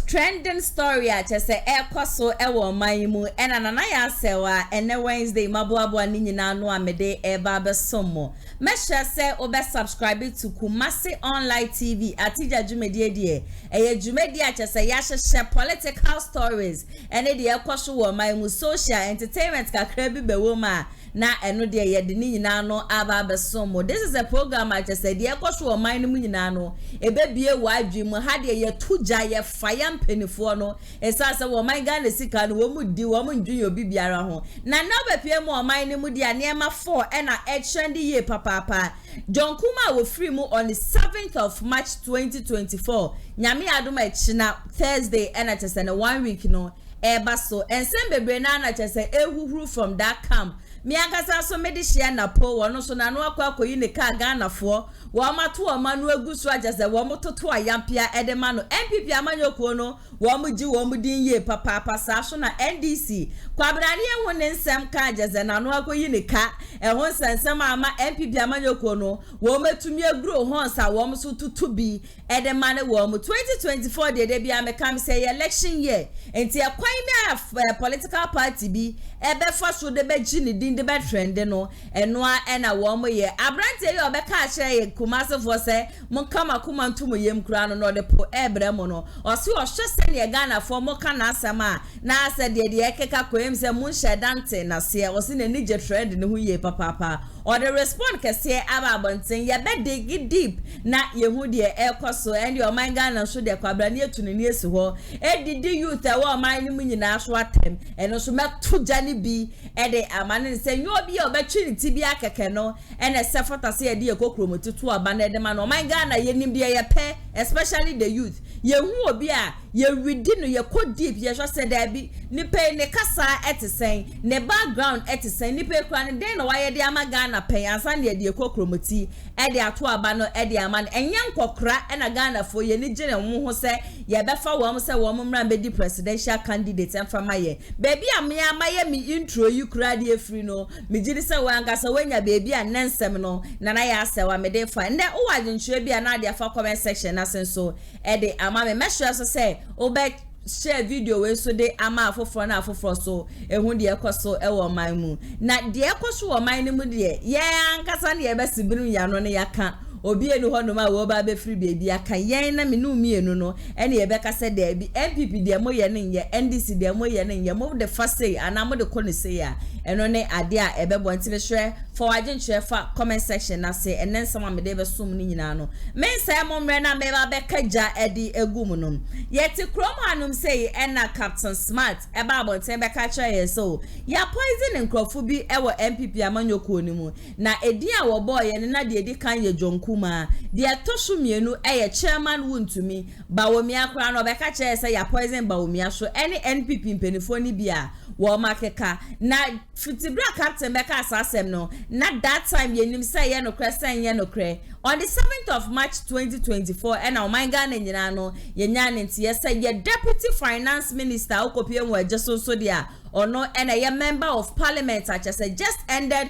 Trending story at say ekoso ewo maimu ena nana ya sewa ene Wednesday mabuabu ni nyina no amede eba besomo mesha se obe subscribe to Kumasi online TV atija jumedie die eye jumedie at say ya share political stories ene de ekoso wo maimu social entertainment kakra bi bewo ma na eno de ye de ni nyina no aba besomo. This is a program at say de ekoso wo maimu nyina no ebebie wadwim ha de ye tuja ye fire penifo no esase wo man Ghana sika no wo mu di wo mu ndwun obi biara ho na na obepie mu o man ni mu di anema 4 na trendy ye papa John KUMAH wo free mu on the 7th of March 2024 nyame adoma echina Thursday na chese na 1 week no eba so ensem bebre na chese ehuhuru from that camp mi akasa so me de share na po wono so na no akoyi ne ka Ghana fo wo mato o manu agusu ajase wo mototo ayampia edema no NPP amanyoko no wo mu gi wo mu din ye papa sa so na NDC kwabrane ehun ne nsem ka ajase na no akoyi ne ka ehun sensem ama NPP amanyoko no wo metumi aguro hon sa wo so tutu bi edema ne wo mu 2024 de bia me kam say election year enti e kwan me political party bi ebe fa so de be gi ne din de be trend no enoa ena wo mu ye abrante ye obeka a ye Kumasi for say mon kama kuma ntumo yem kura no de po ebre mo no o si o hwese ne Ghana for mo kana asema na ase de ekeka koyem se mon hyedante na se o si na ni je trend ne hu ye papa or the respond kese aba bonten ye be dig deep na ye hu de ekoso and your mind Ghana so de kwabra ne etu ne esi ho edidi youth e wo man ni mu nyina so atem eno so meto jani bi e de amane se nyo bi o be twi ti bi akeke no ene se fota se ye de ekokro tutu aba na de ma no man Ghana ye nim de ye pe especially the youth ye hu obi a ye ready no ye ko deep ye so se da bi ni pe ne kasa etisen ne background etisen ni pe kra ne den no wa ye de ama Ghana pe ansa ne de ekokromoti e de ato aba no e de ama no enye nkokra e na Ghana fo ye ni gene wo ho se ye be fa wo mo se wo mo mra be di presidential candidate en fa maye baby am ya maye mi intro you kra de free no mi gidi se wa ngasa wanya baby a nensem no na na ya se wa me de fa nde o wa ginchwe bia na de fa comment section na senso e de ama me mesho so se obe share video we so de ama afoforo na afoforo so ehun de ekoso e wo man mu na de ekoso wo man ni mu de ye ankasa na ye besibinu ya no ne yaka obi enu ho no ma wo ba be free baby aka yen na me no mienu no ene ye be ka se de bi NPP de mo ye ne ye NDC de mo ye ne ye mo de fa say ana mo de ko ne say ya eno ne ade a ebe bontime hwe for agent hwe fa comment section na say enen sama me de be sum ni nyina no men say mo mre na me ba be kaja edi egum no ye ti krom hanum say ena Captain Smart e ba bontime be ka kire ye so ya poison nkrofu bi e wo NPP amanyoko ni mu na edi a wo boy ye na de edi kan ye John KUMAH de atoso mienu eye chairman wuntumi BAWUMIA kra no be ka kire say ya poison BAWUMIA so any NPP mpenifo ni bia wo makeka na fitibra captain be ka asasem no na that time yenim say ye no kresen ye no kre on the 7th of March 2024 and our man Ghana nyina no ye nya ne ntie say ye deputy finance minister okopie mu ajeso so dia ono and a member of parliament such as just ended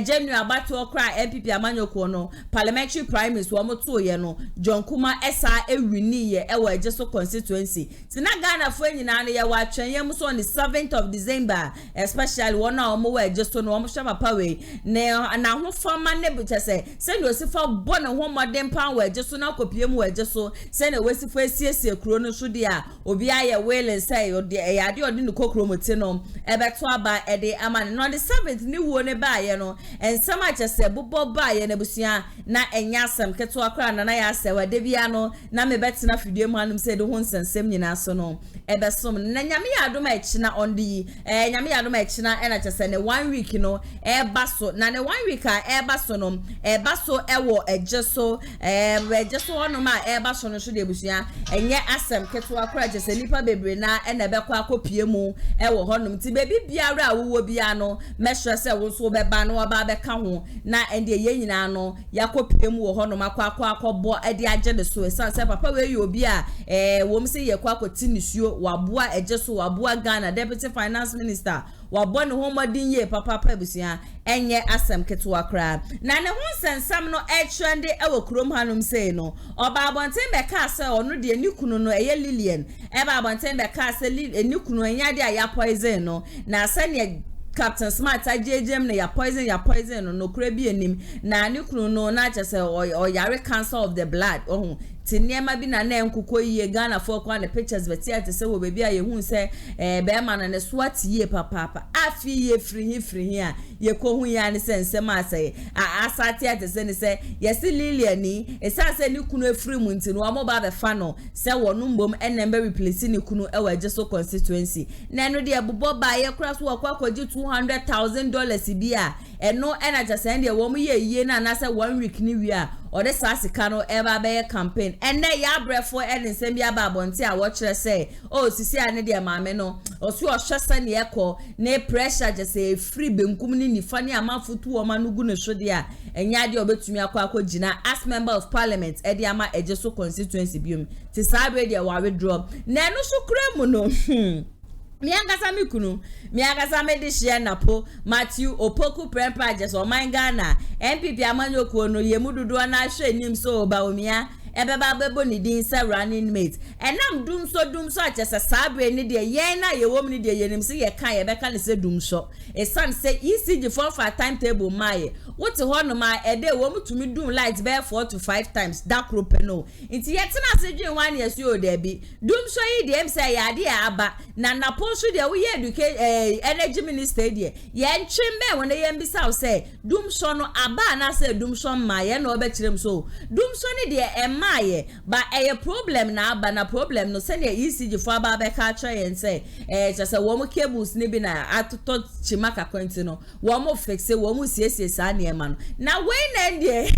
January about to okra NPP amanyoko no parliamentary primaries wo moto ye no John KUMAH esa ewini ye e wa ajeso constituency tina Ghana fo nyina no ye wa twen ye so on the 7th of December especially one na omo wa ajeso no omo hwa papa we ne na ho forma ne bu chese se no sifa bo na ho modern pan wa ajeso na kopie mu wa ajeso se na wesifo esiesie kuro no so dia obi aye wele say ode e ade ode no kokro moti no ebeto aba ede amane no the 7th ni wo ne ba ye no ensem achese bobo ba ye na busia na enya asem keto akra na ya asewa de bia no na me betina fidie mu anum se de ho nsensem nyina so no ebesom na nyame ya adoma echina on the nyame ya adoma echina ena chese ne 1 week no eba so na ne 1 week a eba so no eba so ewo ejeso ono ma eba so no so de busia enye asem keto akra chese nipa bebre na ena bekọ akopie mu ewo honum ti bebi biara awo bia no mesho se wo so beba no ba beka ho na ende ye nyina no yakopie mu wo honum akọ ede age de so se papa we yi obi a wo mse ye kwa akoti nisuo waboa eje so waboa Ghana deputy finance minister wabɔ ne ho modin ye papa abusua enye asem ketewa kra na ne ho sensam no trend ewo krom hanom sei no oba abonten be ka se ono de ni kunu no eye Lillian eba abonten be ka se ni kunu anya de ya poison no na ase ne Captain Smart ajejem na ya poison no kura bi enim na ne kunu no na chese o yare cancer of the blood ohun tinema bi na enkuko yie Ghana for kwa ne pictures betia te se wo baby a ye hu se be ma na ne swat yie papa afi ye free a ye ko hu ya ne sense ma se asate ate se ne se yes Lillian ni esase ni kunu afri mu nti no amo ba be fa no se wono mbom enembe replace ni kunu e wa jeso constituency na no de bobo ba ye kura so kwa kwaji $200,000 bi a eno ena jase ndi wo mu ye na se 1 week ni wi a ode sasika no eba be campaign ene ya brefo ene nsem bia ba bonte a wo kire se o sisi ane de maame no osu ohwese ne ekọ ne pressure jase free benkum ni nifa ne amafutu o manugu ne so de a enya de obetumi akọ as member of parliament e de ama ejeso constituency biom ti sabe de wa withdraw na no so kura mu no miangasa mikunu miangasa medishia napo Matthew Opoku Prempa jeso Ghana NPP amanyoku no yemududu na hwe nim so BAWUMIA ebeba bebo ni din se running mate enam dum so achese sabre ni de yen na yewom ni de yenim se ye kan ye beka ne se dum so esan se ECG for timetable mai wote ho no ma ede wo mutumi dum light be 4 to 5 times that group no nti yetena se dwen wan ye so de bi dum so yi de em se ya de aba na napo so de wo ye educate energy minister de ye ntwembe wona ye mbisa se dum so no aba na se dum so ma ye na obekirem so dum so ni de maye ba a problem na aba na problem no sene ECG for aba be ka try and say just wo mo cables ni bi na atoto chimaka kwenti no wo mo fixe wo mo siesie sa na ema no na when na de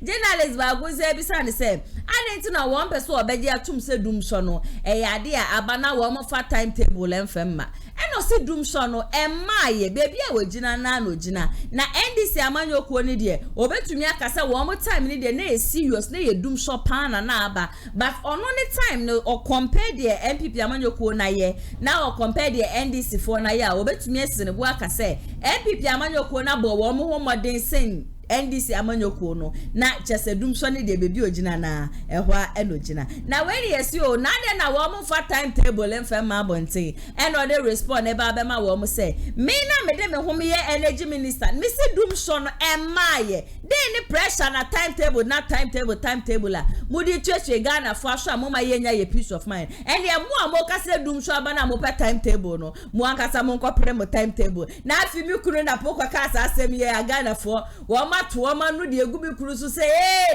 journalist ba go say bi sa ne say adenti na one person obeje atum se dum so no ya de aba na wo mo fa timetable emfemma eno se dum so no maye baby a wogina na no gina na NDC amanyoku ni de obetumi akasa wo mo time ni de na serious na ye dum so pana na aba but on only time no or compare the NPP amanyoku na ye na or compare the NDC for na ya obetumi asene bo akase NPP amanyoku na bo wo mo ho modern sen NDC amanyoku no na chese dum so ne de bebi ogina na ehwa enogina na when yes o na de na wo mo fa timetable emfa ma bonte and o de respond e ba be ma wo mo say me na me de me ho me ye energy minister me se dum so no emaye de ni pressure na timetable la mudi twetwe Ghana for so mo ma ye nya ye peace of mind and ye mo amoka se dum so aba na mo pa timetable no mo ankasa mo nkopre mo timetable na afi mi kunu na pokwa ka sa asem ye Ghana for wo to woman no de egu bi kuru so say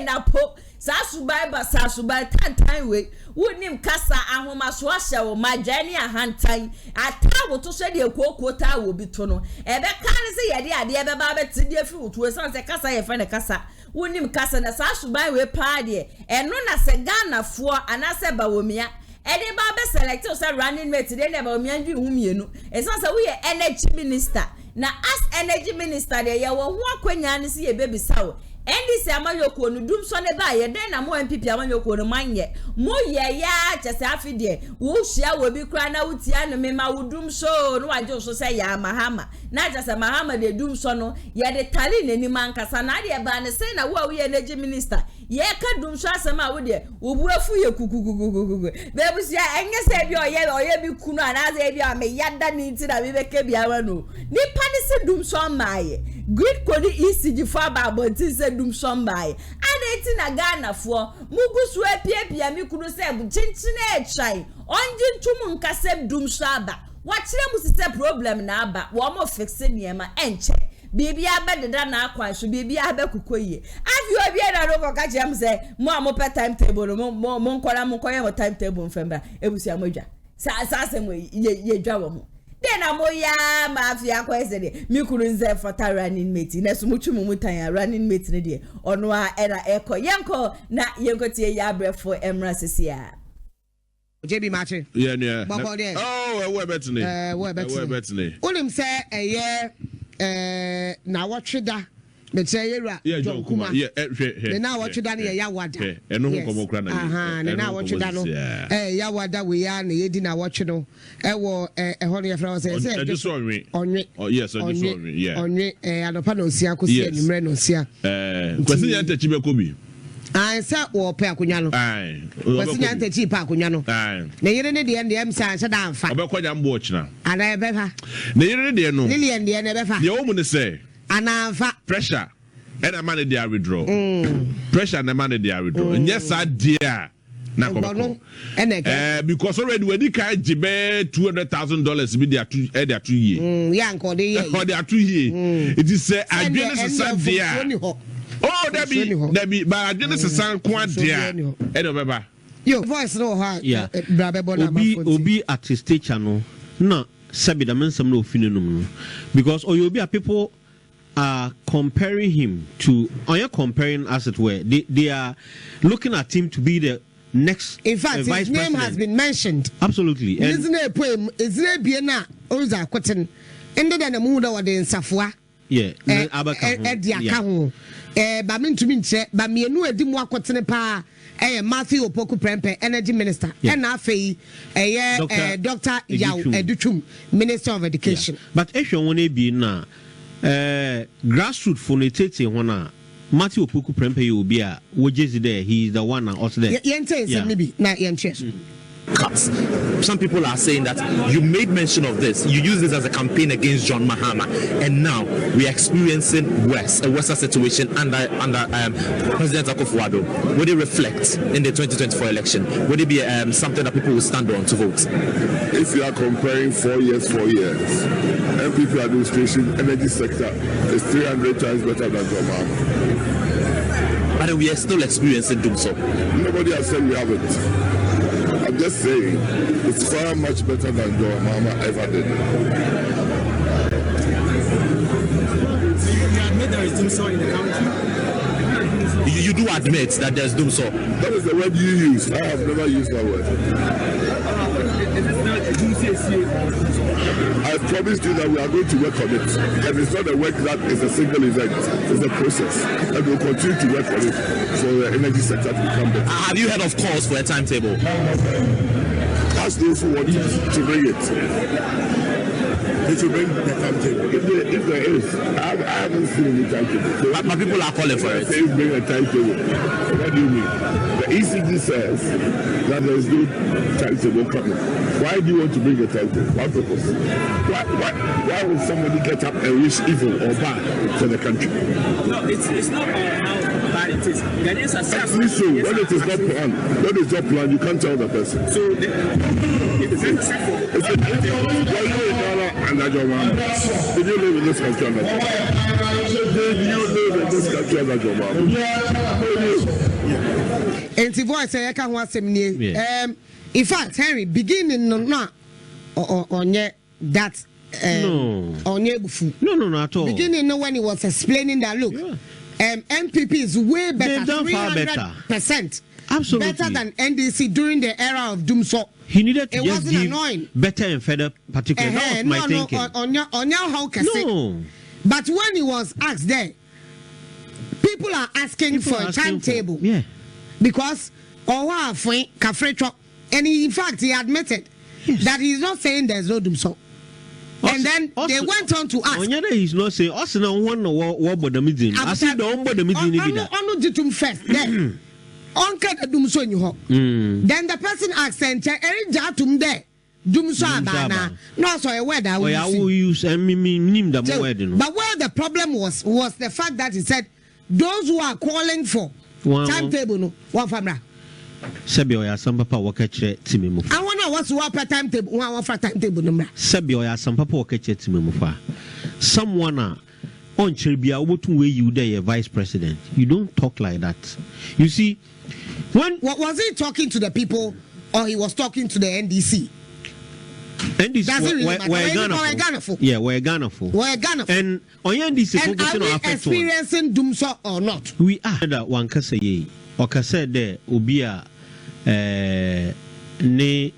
na po sa subai tantan we wonim kasa ahoma so ahye wo majani ahantan atawo to so de kokota wo bi to no ebe kan se ye de ade ebe ba beti de fi wotu so se kasa ye fa ne kasa wonim kasa na sa subai we pa de eno na se Ghana fo anase BAWUMIA ede ba be select o se running mate de ne BAWUMIA ndwi hu mienu eso se we energy minister na as energy minister de ye wo ho akwanya ne se ye bebi sawo NDC amanyoku no dum so ne ba ye den na mo NPP amanyoku no manye mo ye ya chese afide wo hia wo bi kra na wutia no me ma wudum so no waje so se ya mahama na chese mahama de dum so no ye de tali nani mankasa na de ba ne se na wo ye energy minister ye ka dum so asema wo de wo bu afu ye kukukukukuku be bu sia enye se bi oye bi kunu anaze bi a me yada ni ti da bi be ke bi awa no ni pani se dum so maye great kodi ECG for ababonti se dum so maye adeti na Ghana fo mugusu epiepia mi kunu se bu chinchine echai onji ntum nka se dum so aba wa kire mu se problem na aba wo mo fixe niema enche bibi abededa na akwanso bibi abekukoye afi obi na no ko ka jem se mo amope timetable mo nkola mo koye mo timetable mfemba ebusi amodwa sa se mo ye dwa wo mo dena mo ya mafia ko esede mi kuru nze fota running mate na so mutu mu tan running mate ne de ono a era eko yenko na yenko tie ya brefo emra sesia JB Machi yeah we betne unim se eye na wo CHEDDAR me say you John Kuma yeah na what you done here yawada eno ho komo kra na na what you done yawada we ya na yedi na what you no wo ho no yefra say onwe oh yes onwe yeah onwe anopa no nsia kosi anumre no nsia kwesi ya ntachi bekobi say wo pe akonya no kwesi ya ntachi pa akonya no na yire ne de em sa da amfa obekonya mbo ochina ana ebefa na yire ne de no lilian de na ebefa ye wo mu ne say anamfa pressure and a man they withdraw pressure and a man they withdraw and yes I dear na because already when you can jibe $200,000 be there 2 years yeah nko dey for there 2 years it is say adwene se there oh there be but adwene se san kwa there e do beba yo voice no ha brabebo na obi at stage no na sabi da mensam no ofinenum because oyobi a people are comparing him to, or you're comparing as it were, they are looking at him to be the next in fact his vice name president. Has been mentioned Absolutely. Isn't it a poem? Isn't it Biena Oza Cotton? Ended in a mood or the Safwa? Yeah, Ediakahu. Bamin to Minche, Bamienu Edimwa Cotton Pa, Matthew Opoku Prempe, Energy Minister, and Afe, Dr. Yao Educhum, Minister of Education. But if you want to be now, grassroots for the tete wana Matthew Opoku Prempe will be a wages there. He is the one also there. Maybe not cuts. Some people are saying that you made mention of this. You use this as a campaign against John Mahama, and now we are experiencing a worse situation under President Akufo-Addo. Would it reflect in the 2024 election? Would it be something that people will stand on to vote? If you are comparing 4 years, NPP administration, energy sector is 300 times better than John Mahama. But we are still experiencing doom so. Nobody has said we haven't. I'm just saying, it's far much better than John Mahama ever did. You admit there is doom so in the country? You do admit that there's doom so? That is the word you use. I have never used that word. I promised you that we are going to work on it. And it's not a work that is a single event. It's a process. And we'll continue to work on it for the energy sector to become better. Have you heard of calls for a timetable? Ask those who want to bring it. They should bring the timetable. If there is, I haven't seen any timetable. But people are calling for it. They bring a timetable. What do you mean? The ECG says that there is no timetable coming. Why do you want to bring a timetable? What purpose? Why would somebody get up and wish evil or bad for the country? No, it's not how bad it is. There is a sense. So when it is not planned, when it's not planned, you can't tell the person. So it's a under John Mahama. Did you live in this country under John Mahama? Did you live in this country under John Mahama? And the voice I can't want to in fact, Henry, beginning no on that on no at all. Beginning no when he was explaining that look, NPP is way better, 300%. Absolutely better than NDC during the era of Doomso. He needed to it just wasn't give annoying. Better and further particular. That was my thinking. No. But when he was asked there, people are asking for a timetable. Yeah. Because and in fact he admitted that he's not saying there's no Doomso. And then they went on to ask. He's not saying us no one what the meeting. I said don't bother meeting. On the first then. Then the person asked, there. Dumso abana. No, so a word I will use and the word. But where the problem was the fact that he said those who are calling for timetable no one family. Sebio ya some papa work at Timimu. I wanna what's what timetable one for timetable number. Sebio ya some papa work at Timimu. Someone on Chiribia what way you there vice president. You don't talk like that. You see, when what was he talking to the people or he was talking to the NDC? NDC we're Ghana for. Yeah, we're Ghana for. We're Ghana for. And on NDC and are we experiencing Doomso or not? We are that one can say or can say there Ubia ne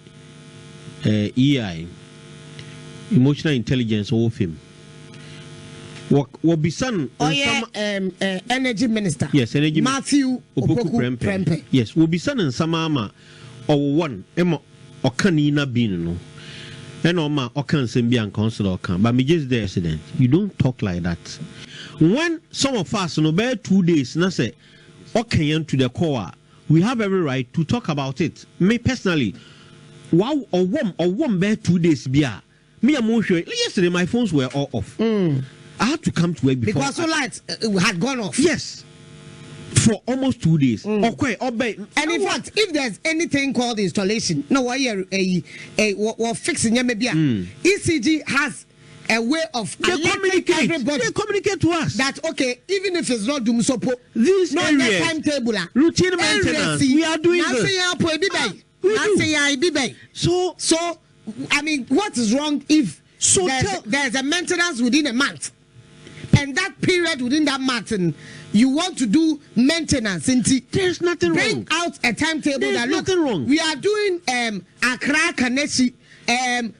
EI emotional intelligence of him. Wobisan energy minister. Yes, energy Matthew Opoku Prempe. Yes, Wobisan and Samama or one Emma or Kanina Bin. And Oma or can be and council can, but me just the accident. You don't talk like that. When some of us no bear 2 days, na say okay to the core, we have every right to talk about it. Me personally, wow or one bear 2 days beer. Me I'm sure yesterday my phones were all off. I had to come to work before because the lights had gone off. Yes, for almost 2 days. Okay, and in fact, if there's anything called installation, no, what fixing maybe ECG has a way of communicate. They communicate to us that okay, even if it's not doom sopo, this not the timetable, routine maintenance. We are doing this. So I mean, what is wrong if there's a maintenance within a month, and that period within that month, and you want to do maintenance? There's nothing wrong. Bring out a timetable. There's nothing wrong. We are doing Accra Kanesi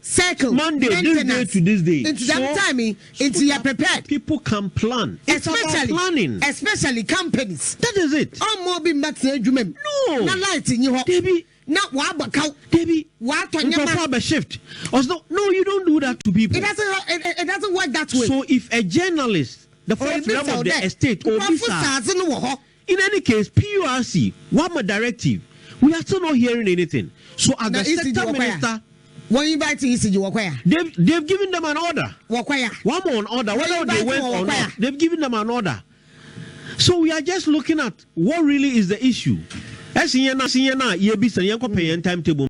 circle Monday this day to this day. Into that timing, into you're prepared. People can plan. It's about planning, especially companies. That is it. More be no. Not lighting you. Debbie. Not what Debbie. What on your shift? No, you don't do that to people. It doesn't work that way. So if a journalist, the first level of the estate, or in any case, PURC, one more directive, we are still not hearing anything. So as the sector minister, when you invite ECG, they've given them an order. One more on order. Whether they went or not, they've given them an order. So we are just looking at what really is the issue. Timetable.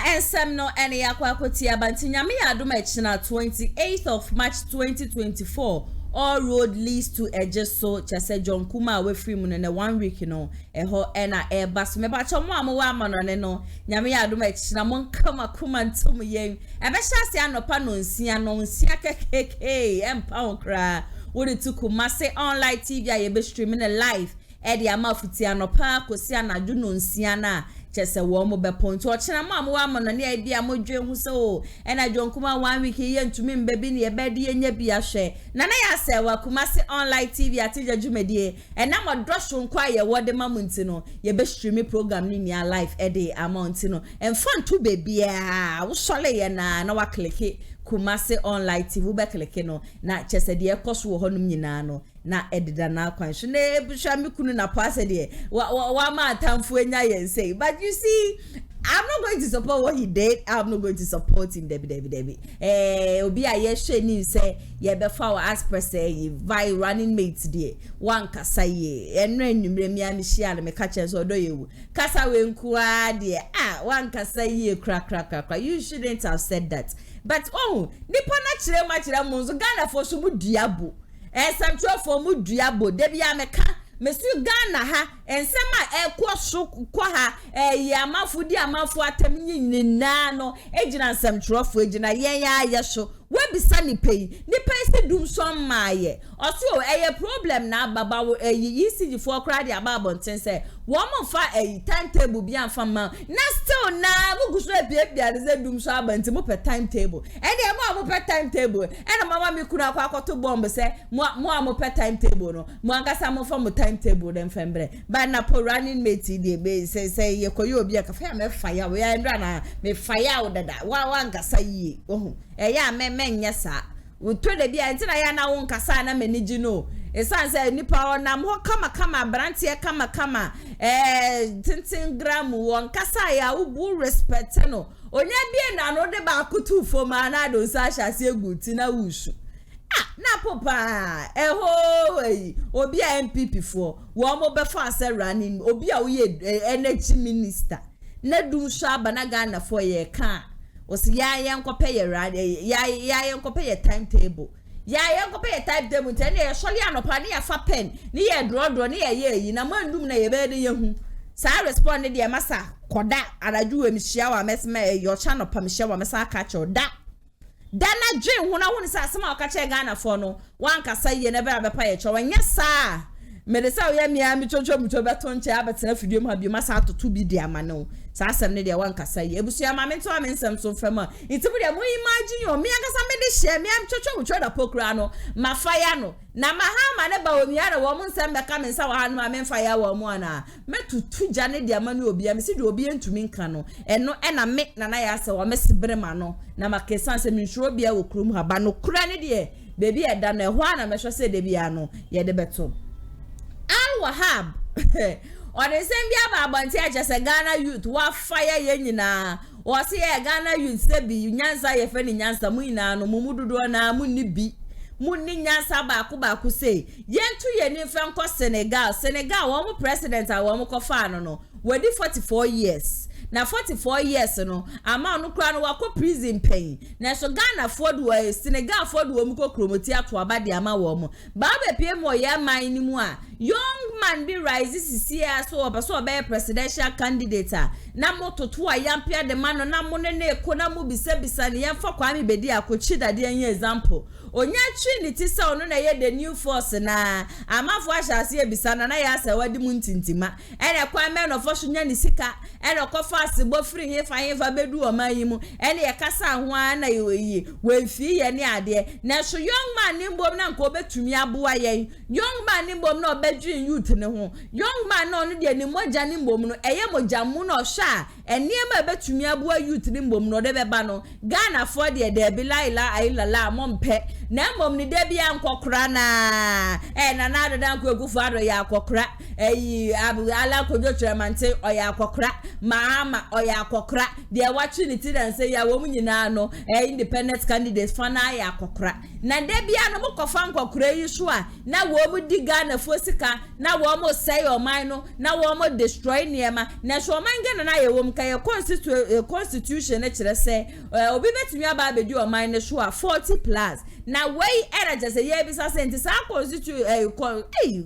And some no any aquacotia bantinya me aduma 28th of March 2024. All road leads to Ejeso Chese John KUMAH we free mun 1 week no eho ena bus me ba chomo amwa manone no nyame aduma china mon kama kuma ntum yen e be hyase anopa no nsia kekeke empa okra wo de to Kumasi online TV a ye be streaming live e de amafuti anopa kosi anaju no nsia na chese wo mo be point o chena mo amwa manone e bia modwe hu so ena John KUMAH 1 week ye ntumi mbebi ne ye be de enya bia hwe na ya se wa Kumasi online TV atija jumedie ena mo dosho nkwa ye wode mamunti no ye be stream program ni nia live e de amount no enfan to bebia wo sole ye na wa click Kumasi online TV be click no na chese de ekoso wo honum nyina no na edida na kwanhwe na ebusha mikunu na pase de wa ma atamfo enya yen say. But you see, I'm not going to support what he did. I'm not going to support him. Debbie. Obi a ye hwe ni say ye be fa as per say by running mates there. One kasa ye enra nwumre mi amhia na me ka che so do yewu. Kasa we nkuwa de one kasa ye kra. You shouldn't have said that. But nipa na chire mo nzo Ghana for so mu duabo. Samtro for mu duabo. Debbie ameka Mesu Ghana ha ensema ekwo kwa ha amafudi amafu atamnyi nyina no ejina nsamtrofo ejina yen so webisa nipai se dum so maaye oso eye problem na baba ECG for crowd ababo ntense wo mo fa timetable bi amfa ma na still na guguso bia ze dum so abanti mo per timetable ene mo per timetable ene mama mi kuna akoto bomb se mo per timetable no mo angasa mo fa mo timetable dem fembre ba na po running mate dey be say ye koyo obi akafa me fire we ndra na me fire dada wa angasa yi ya menya sa wo to de bia ntina ya na wo nkasa na maniji no esanse nipa onam ho kama brantie kama tintin gram wo nkasa ya ubu respect no onya bia na no de ba kutu fo ma na do sa hyase eguti na wusu na popa obi a NPP for wo mo be fa ase running obi a wo ye energy minister na dum so abana Ghana for ye ka osi ya yenkopɛ ye rade ya yenkopɛ ye timetable ya yenkopɛ ye timetable ntɛ ne ye sɔle anopa ne ya fa pen ne ye draw ne ye yi na mandum na ye be de ye hu sa respond ne de masa koda anaju we mhia wa mesma yo cha no pa mhia wa mesa aka che da na dwen hu na hu ne sa asema aka che Ghana for no wan kasa ye ne be abepa ye che wanya sa me de sa we mia mi chocho beto nche abetena fidie mu abi masa atoto bi di ama no sa asem ne de wan kasa ye ebusua ma mento amensem so fema itibu de mo imagine yo me akasa me de share me am chocho da pokura no ma fire no na mahama ne BAWUMIA na wo mo nsem be ka me nsa wa ha no ma me fire wo mo ana metutu gya ne de ama ne obi am se de obi entumi nka no eno na me na ya se wo me sibere ma no na makesan se me nhuro bia wo krum ha ba no kura ne de baby e da na ho ana me hwe se de bia no ye de beto Al-Wahab on the same bia ba banti aja se Ghana youth wa fire ye nyina o se ye Ghana youth se bi nyansa ye fe ni nyansa mu nyina no mumududo na mu ni bi mu ni nyansa ba ku se yentu ye ni fe nko Senegal wo mu president a wo mu ko fa no we di 44 years na 44 years no ama no kra no wako prison pain na so Ghana ford we Senegal ford we mu ko kromoti ato abade ama wo mo ba pie mo ye man ni mu a young man be rise sisia so obaso be presidential candidate na mototo a yampia de man na mo ne ko na mo bisa ne yemfa kwa me bedi akochi dade an example onya trinity sa ono na ye the new force na amafo ahyase ebisa na ya asa wadi mu ntintima ene kwa me no fo nya ni sika ene ko fa asebo free he fa bedu o mayi mu ene ye kasa ho na ye we fi ye ne ade na so young man ni mbom na nko betumi aboa ye young man ni mbom na obedwin youth ne ho young man na ono de ni moja ni mbom no eye moja mu na ohwa eniema betumi aboa youth ni mbom no de beba no Ghana for de bi laila ayilala mompe na mom ni de bia nkokora na na na da nko egufu ado ya akokora abu ala kojo tremante oya akokora mama oya akokora de wachi ni ti dan say ya wo nyina no independent candidates fana ya akokora na de bia no mokofa nkokora yi so a na wo mu diga na fosika na wo mo say o man no na wo mo destroy niema na so man Ghana na ye wo mka ye constitution na kire say obi betumi aba abedi o man ne so a 40 plus na way era just say ye bisa senti sa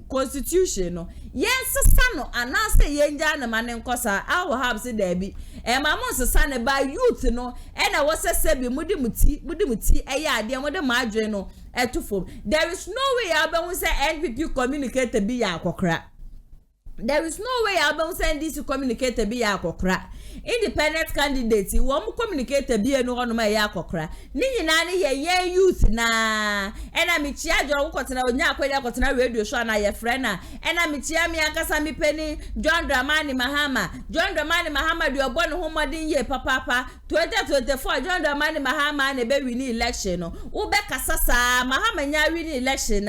constitution no yes sano anase ye nja na mane nkosa Al-Wahab se da bi mama sesa ne ba youth no na wo sese bi mudi muti eye ade mo de madwe no etufo there is no way aben say NPP communicate bi ya akokra. There is no way I'll send this to communicate be ya kokra. Independent candidate, won't communicate be no one my ya kokra. Nini nani ye youth na. And I'm chia John Cotton, Yaquella Cotton radio show na your friend. And I'm chia me Akasami Penny, John Dramani Mahama. John Dramani Mahama, you are born home ye papa. 2024, John Dramani Mahama and a baby ni election. Ubeka Sasa, Mahama nya win election.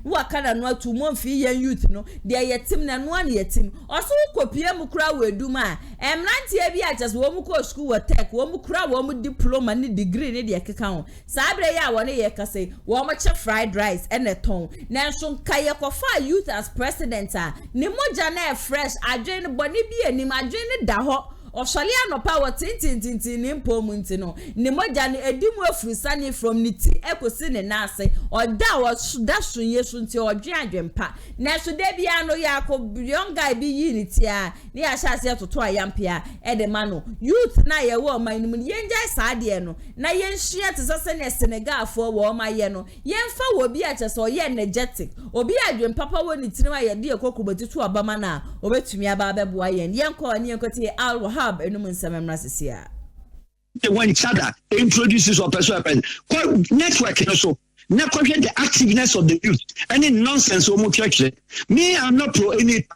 What kind of no 2 months youth no. They are team and one yetim also kopie mu kura we duma emrantie bia just wo mu ko school wo tech wo mu kura wo mu diploma ni degree ni de keka ho sabre ya wo ne ye kase wo mu che fried rice and a ton na so nkaye kofa youth as president ni moja na fresh adwen boni bi anim adwen ni da ho Oshalia no power tintin ni mpomu nti no ni moja ni edimu afurusani from niti ekosi ne nase oda wo da sunye so nti odwe adwempa na so de bia no ya ko young guy bi yi niti a ni ya hyase toto ayampia e de ma no youth na ye wo man ni yenja saade no na yenhia tesase ne Senegal fo wo ma ye no yenfa wo bi a chese o ye energetic obi adwempa pa wo niti no ye de ekokobati to abama na obetumi aba abeboa yen yenko ani enkote Al-Wahab enum nsamemra sesia when CHEDDAR introduces or person network so na question the activeness of the youth any nonsense or church me I'm not pro any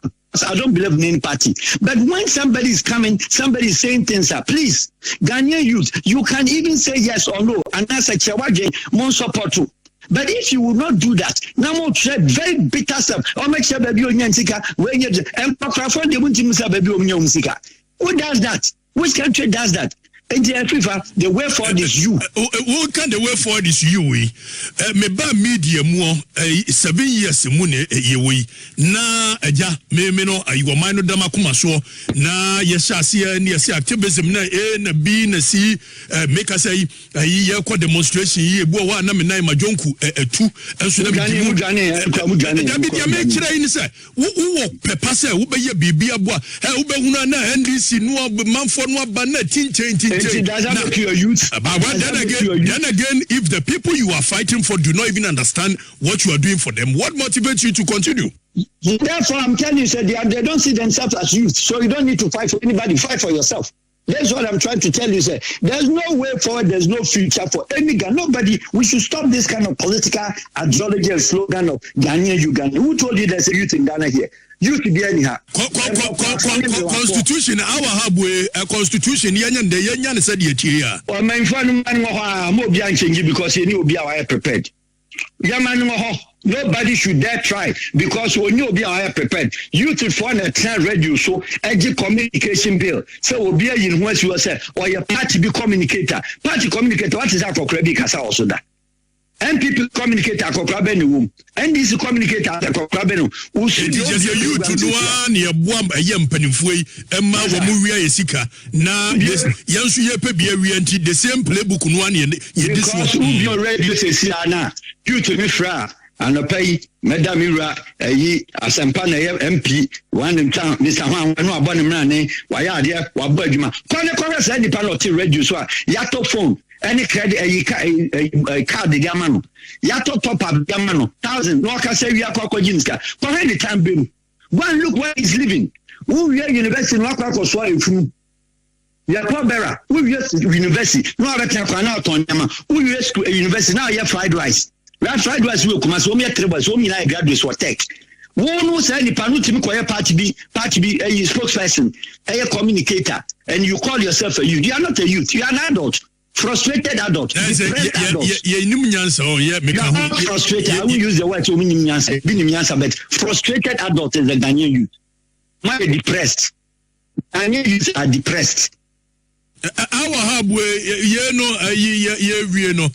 I don't believe in any party but when somebody is coming somebody is saying things please Ghanaian youth you can even say yes or no and that's a chewaje mon support too. But if you will not do that, now more very bitter stuff. Or make sure baby onyansika when you and pakrafon they won't baby onyansika. Who does that? Which country does that? And the way forward is you. What can the way forward is you? Me ba media more 7 years mune yewe na aja me no ayiwa mano dama kuma so na yesha sia ni yesha activism na A na B na C make us say ye kwa demonstration ye bo wa na me na majonku etu enso na mu gane da bi dia me kira ni say wo pepa say wo be ye bibia bo wo be hunu na NDC no manfo no aba na tinchen does that make you a youth? But then again, if the people you are fighting for do not even understand what you are doing for them, what motivates you to continue? Therefore, I'm telling you, sir, they don't see themselves as youth, so you don't need to fight for anybody. Fight for yourself. That's what I'm trying to tell you, sir. There's no way forward. There's no future for any guy. Nobody. We should stop this kind of political ideology and slogan of Ghanaian Uganda. Who told you there's a youth in Ghana here? Youth be anyhow. Constitution. Our habwe constitution. Yanyan said here. Well, my friend, I'm more change because he knew be our prepared. Nobody should dare try because when you be prepared, you to find a time radio so edgy communication bill. So we'll be in what you say or your party be communicator. Party communicator, what is that for credit casa also that? NPP communicator for Krabenu, NDC communicator for Krabenu. Who should you to do one year bomb a young penifway, and Mawamuria Esika. Now, yes, Yansu Yepe, the same playbook on 1 year. Because who be already says, you to me, Fra. And a pay Madame Mira, a Sampana MP, one in town, Mr. Juan, no abonnement, why are there, what Bergman? Corner any penalty reduce, Yato phone, any credit, a card, the Gamano, Yato top up Gamano, 1,000, no, I can say we are Kokojinska, for any time, Bill. One look where he's living. Who we are university, no, I swallow from. You are poor bearer. Who we are university, no, I can't out on Yama. Who we are university, now you have fried rice. Right rice will come as Omia Trebas, Omia graduates for tech. One who said the Panutim party be a spokesperson, a communicator, and you call yourself a youth. You are not a youth, you are an adult, frustrated adult. Frustrated. I will use the word but frustrated adult is a Ghanaian youth. Why depressed? Ghanaian youth are depressed. Our hubway, you know,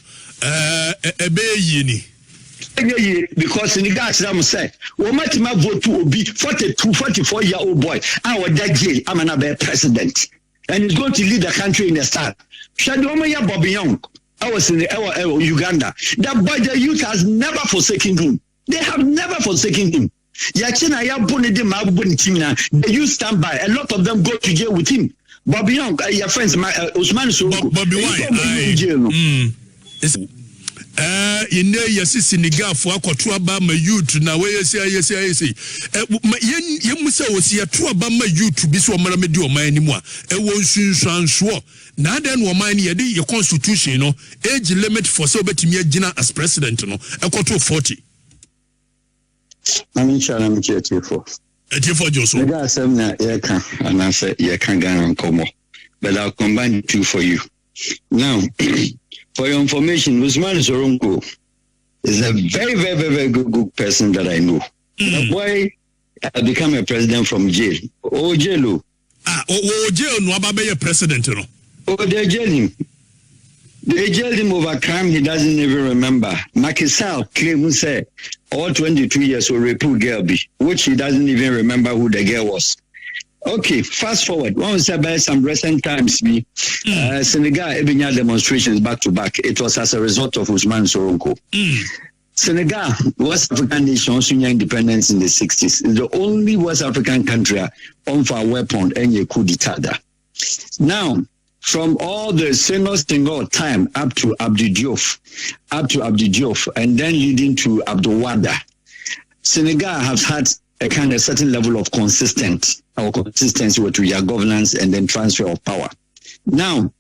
because in the guys said, well, my vote to be 44-year-old boy. Our dad jail, I'm another president, and he's going to lead the country in the start. Shadomaya Bobby Young, I was in the Uganda. That boy, the youth has never forsaken him. They have never forsaken him. The youth stand by. A lot of them go to jail with him. Bobby Young, your friends, my Usman Suru. Bobby Wine. In there, yes, Senegal for Aquatua my youth. Now, where you say, Yemusa was here to Abama youth to be so Maramedio, my anymore. A won't soon sure. Now then, woman, your constitution, age limit for Sobetimia Gina as president, a quarter 40. I'm here for. Joseph. I said, and I said, you can't go and come up. But I'll combine two for you. Now, for your information, Usman Soronko is a very, very, very, very good person that I know. The boy become a president from jail. Oh, jail. Jail, no, about be a president, Oh, they jailed him. They jailed him over crime he doesn't even remember. Makisal claimed say all 22 years old rape girl, which he doesn't even remember who the girl was. Okay, fast forward. One was about some recent times, Senegal Ebenya demonstrations back to back. It was as a result of Usman Soronko. Senegal, West African nation, also independence in the 60s. It's the only West African country on for a weapon and a coup d'etat. Now, from all the single time up to Abdou Diouf, and then leading to Abdou Wada, Senegal has had a kind of certain level of consistency with their governance and then transfer of power. Now,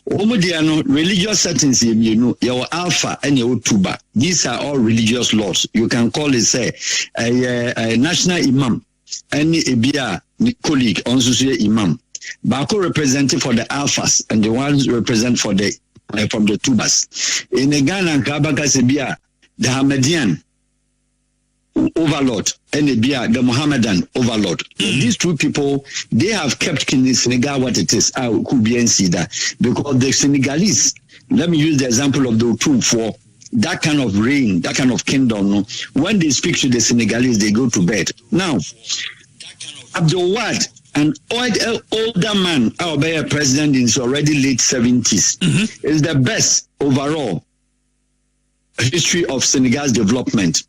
religious settings, your Alpha and your Tuba, these are all religious laws. You can call it, say, a national imam, and a colleague, also say imam. Bako representing for the Alphas, and the ones represent for the from the Tubas. In the Ghana and Kabaka Sebia, the Hamadian overlord and the Mohammedan overlord. These two people, they have kept Senegal what it is. I could be that because the Senegalese, let me use the example of the Otu for that kind of reign, that kind of kingdom. When they speak to the Senegalese, they go to bed. Now, Abdul Wad, an older man, our president is already late 70s, is the best overall history of Senegal's development.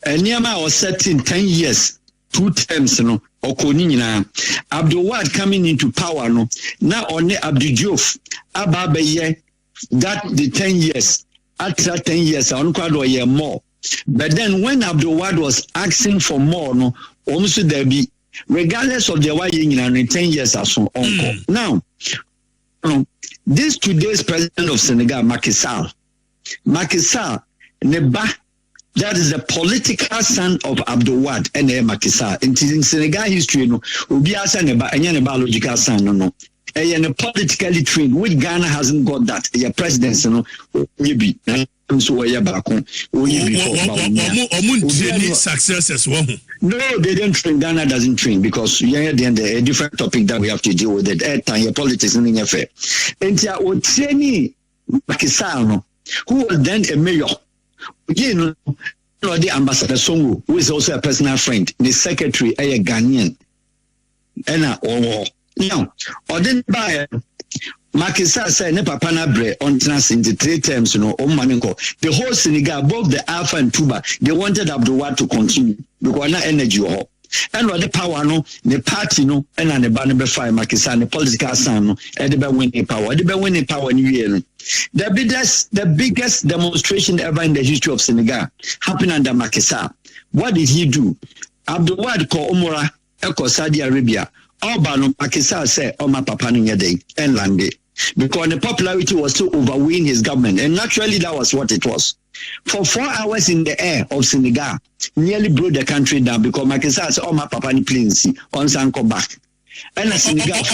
And Niama was set in 10 years, 2 terms, Abdul Wad coming into power, now on Abdou Diouf, Ababeye, that the 10 years, after 10 years, I don't quite a year more. But then when Abdul Wahab was asking for more, no, almost there be regardless of the way in 10 years or so on. Now, this today's president of Senegal, Macky Sall, Neba, that is the political son of Abdul Wahab and Macky Sall. In Senegal history, no, Ubiasa Neba, and biological son, no. And politically trained, which Ghana hasn't got that. Your president, no, maybe. So we are back on. Successes. No, they don't train. Ghana doesn't train because then a different topic that we have to deal with. It your politics in your fair. And training Macky Sall, who was then a mayor. Again, the ambassador Songo, who is also a personal friend, the secretary, a Ghanaian. And now, or then by Macky Sall said, "Ne papa na bre on trans in the 3 terms, the whole Senegal, both the Alpha and Tuba, they wanted Abdul Wahab to continue because na energy or and what the power no, the party no, and the banner fire Macky Sall, the political son no, and the winning power, new year. The biggest demonstration ever in the history of Senegal happened under Macky Sall. What did he do? Abdul Wahab called Umrah, Saudi Arabia. Albano Macky Sall said, "Oh my papa no day and landed." Because the popularity was to overwhelm his government, and naturally that was what it was. For 4 hours in the air of Senegal, nearly blew the country down because Macky Sall said, "Oh my papa ni plains on Sanko back." And Senegal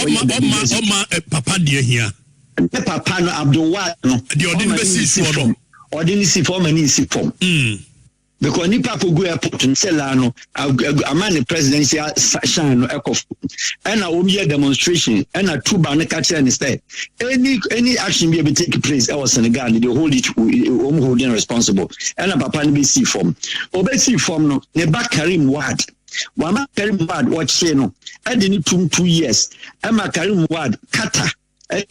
papa dear here. The papa no Abdul Wahab no. The ordinary see form and see form. Because nipa ko go airport nsela no amane presidency shine no ekof and a demonstration and a tuba ne catch and say any action be take place our Senegal they hold it holding responsible and a papa be see form obesi form no ne back Karim Wahab Wama Karim Wahab watch no and need 2 years Emma Karim Wahab Qatar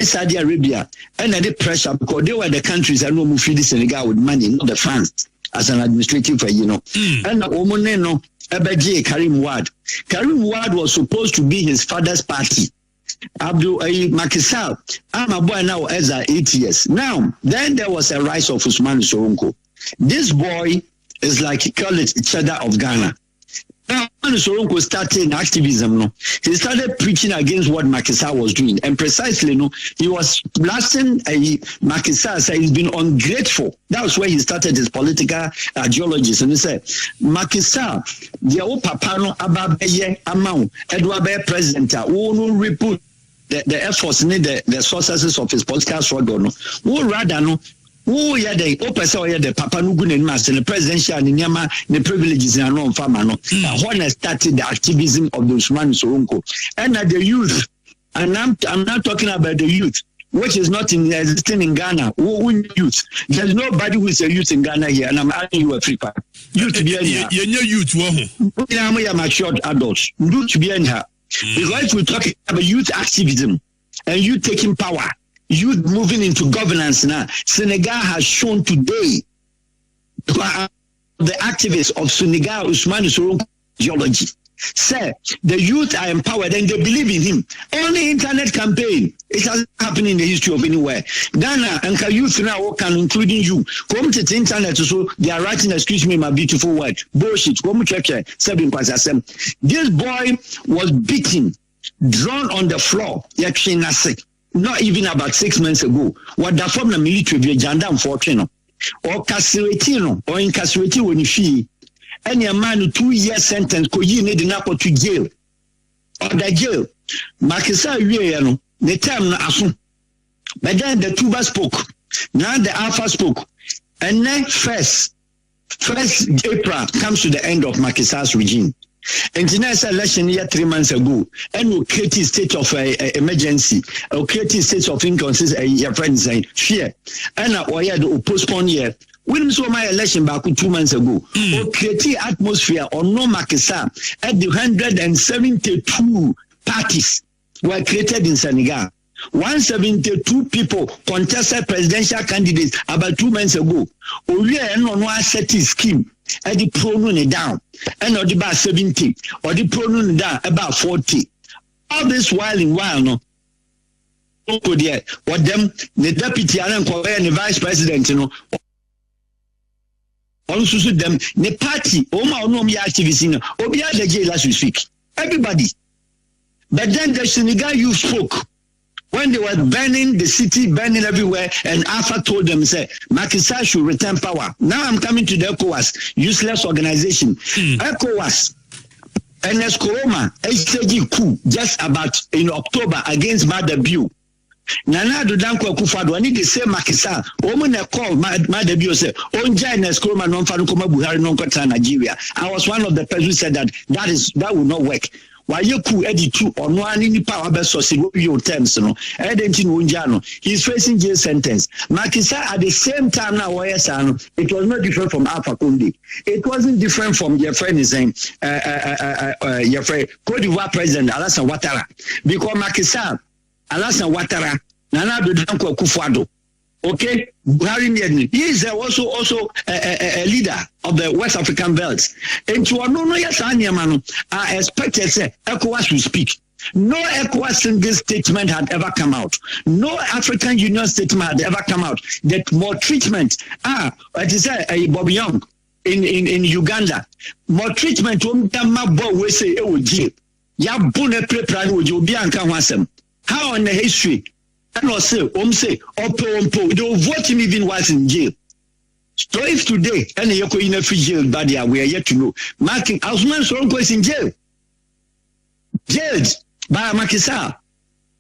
Saudi Arabia and the pressure because they were the countries that no move feed Senegal with money, not the France as an administrative, and Omoneno Ebeji Karim Wahab. Karim Wahab was supposed to be his father's party. Abdul Macky Sall, I'm a boy now as 8 years. Now, then there was a rise of Ousmane Sonko. This boy is like he call it CHEDDAR of Ghana. Now, when Sonko started activism, no, he started preaching against what Macky Sall was doing, and precisely, no, he was blasting Macky Sall. Said he's been ungrateful. That was where he started his political ideologies, and he said, Macky Sall, the old papa no ababeye amount, Edward president, who no report the efforts need the sources of his political struggle, no, who rather no. Oh yeah, they open so yeah the Papa Nugun and Master the presidential and the privileges in non farmer no. When I started the activism of the Ousmane Sonko and the youth, and I'm not talking about the youth, which is not existing in Ghana. Who youth? There's nobody who is a youth in Ghana here, and I'm asking you a free part. Youth to be in here. Youth, I'm a matured adults. Youth to be in here. Because we're talking about youth activism and youth taking power. Youth moving into governance now. Senegal has shown today the activists of Senegal, Ousmane Sonko ideology. Say the youth are empowered and they believe in him. Only internet campaign. It hasn't happened in the history of anywhere. Ghana and youth now can, including you, come to the internet so they are writing, excuse me, my beautiful word. Bullshit. This boy was beaten, drawn on the floor. Not even about 6 months ago. What the form of military be jandam fortune or castrati or incarcerate when you see any man 2 year sentence ko yi need na to jail or the jail Macky Sall the term na aso but then the Tuba spoke now the Alpha spoke and then first April comes to the end of Macky Sall's regime. International election year 3 months ago, and we created state of emergency, or created state of inconsistency. Your friends saying fear, and we had to postpone year. When saw my election back 2 months ago, we created atmosphere on no Macky Sall at the 172 parties were created in Senegal. 172 people contested presidential candidates about 2 months ago. We are on one set scheme. And the pronoun down, and or the about 70, or the pronoun down about 40. All this while no. What them the deputy and the vice president, Also them the party Oma Onom ya activists in Obia the jail last week. Everybody. But then the Senegal youth spoke when they were burning the city, burning everywhere, and Alpha told them, say, Macky Sall should return power. Now I'm coming to the ECOWAS, useless organization. ECOWAS, Ernest Koroma, HTG coup, just about in October against Madabiu. Nana do Danko Kufado, I need to say Macky Sall. Woman call Madabiu say, Onja Ernest Koroma non Falukoma Buhari non Kota Nigeria. I was one of the persons who said that will not work. Why you could edit two or no any power best source your terms no he's facing jail sentence. Macky Sall at the same time now it was not different from Alpha Conde. It wasn't different from your friend is saying your friend Cote d'Ivoire President Alassane Ouattara, because Macky Sall Alassane Ouattara Nana do Danko Akufo-Addo. Okay, Buhari he is also a leader of the West African belts. And to no yes I expected say ECOWAS will speak. No ECOWAS single statement had ever come out. No African Union statement had ever come out. That more treatment. It is a Bobby Young in Uganda. More treatment we say ya bune pre-plan with you how in the history. And also, say, they will vote him even whilst in jail. So if today, and you're in a free jail, but we are yet to know. Marking Osman Soronko is in jail. Jailed by Macky Sall.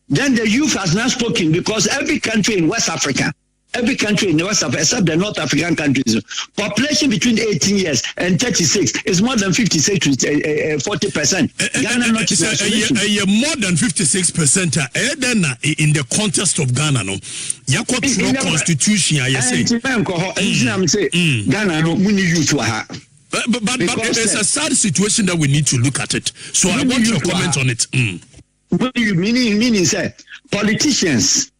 Then the youth has not spoken because every country in West Africa, except the North African countries, population between 18 years and 36 is more than 56 to 40%. Ghana not more than 56%. Then in the context of Ghana, no, no constitution. I say, Ghana no money youth but it's a sad situation that we need to look at it. So I want your comment on it. Meaning, say politicians.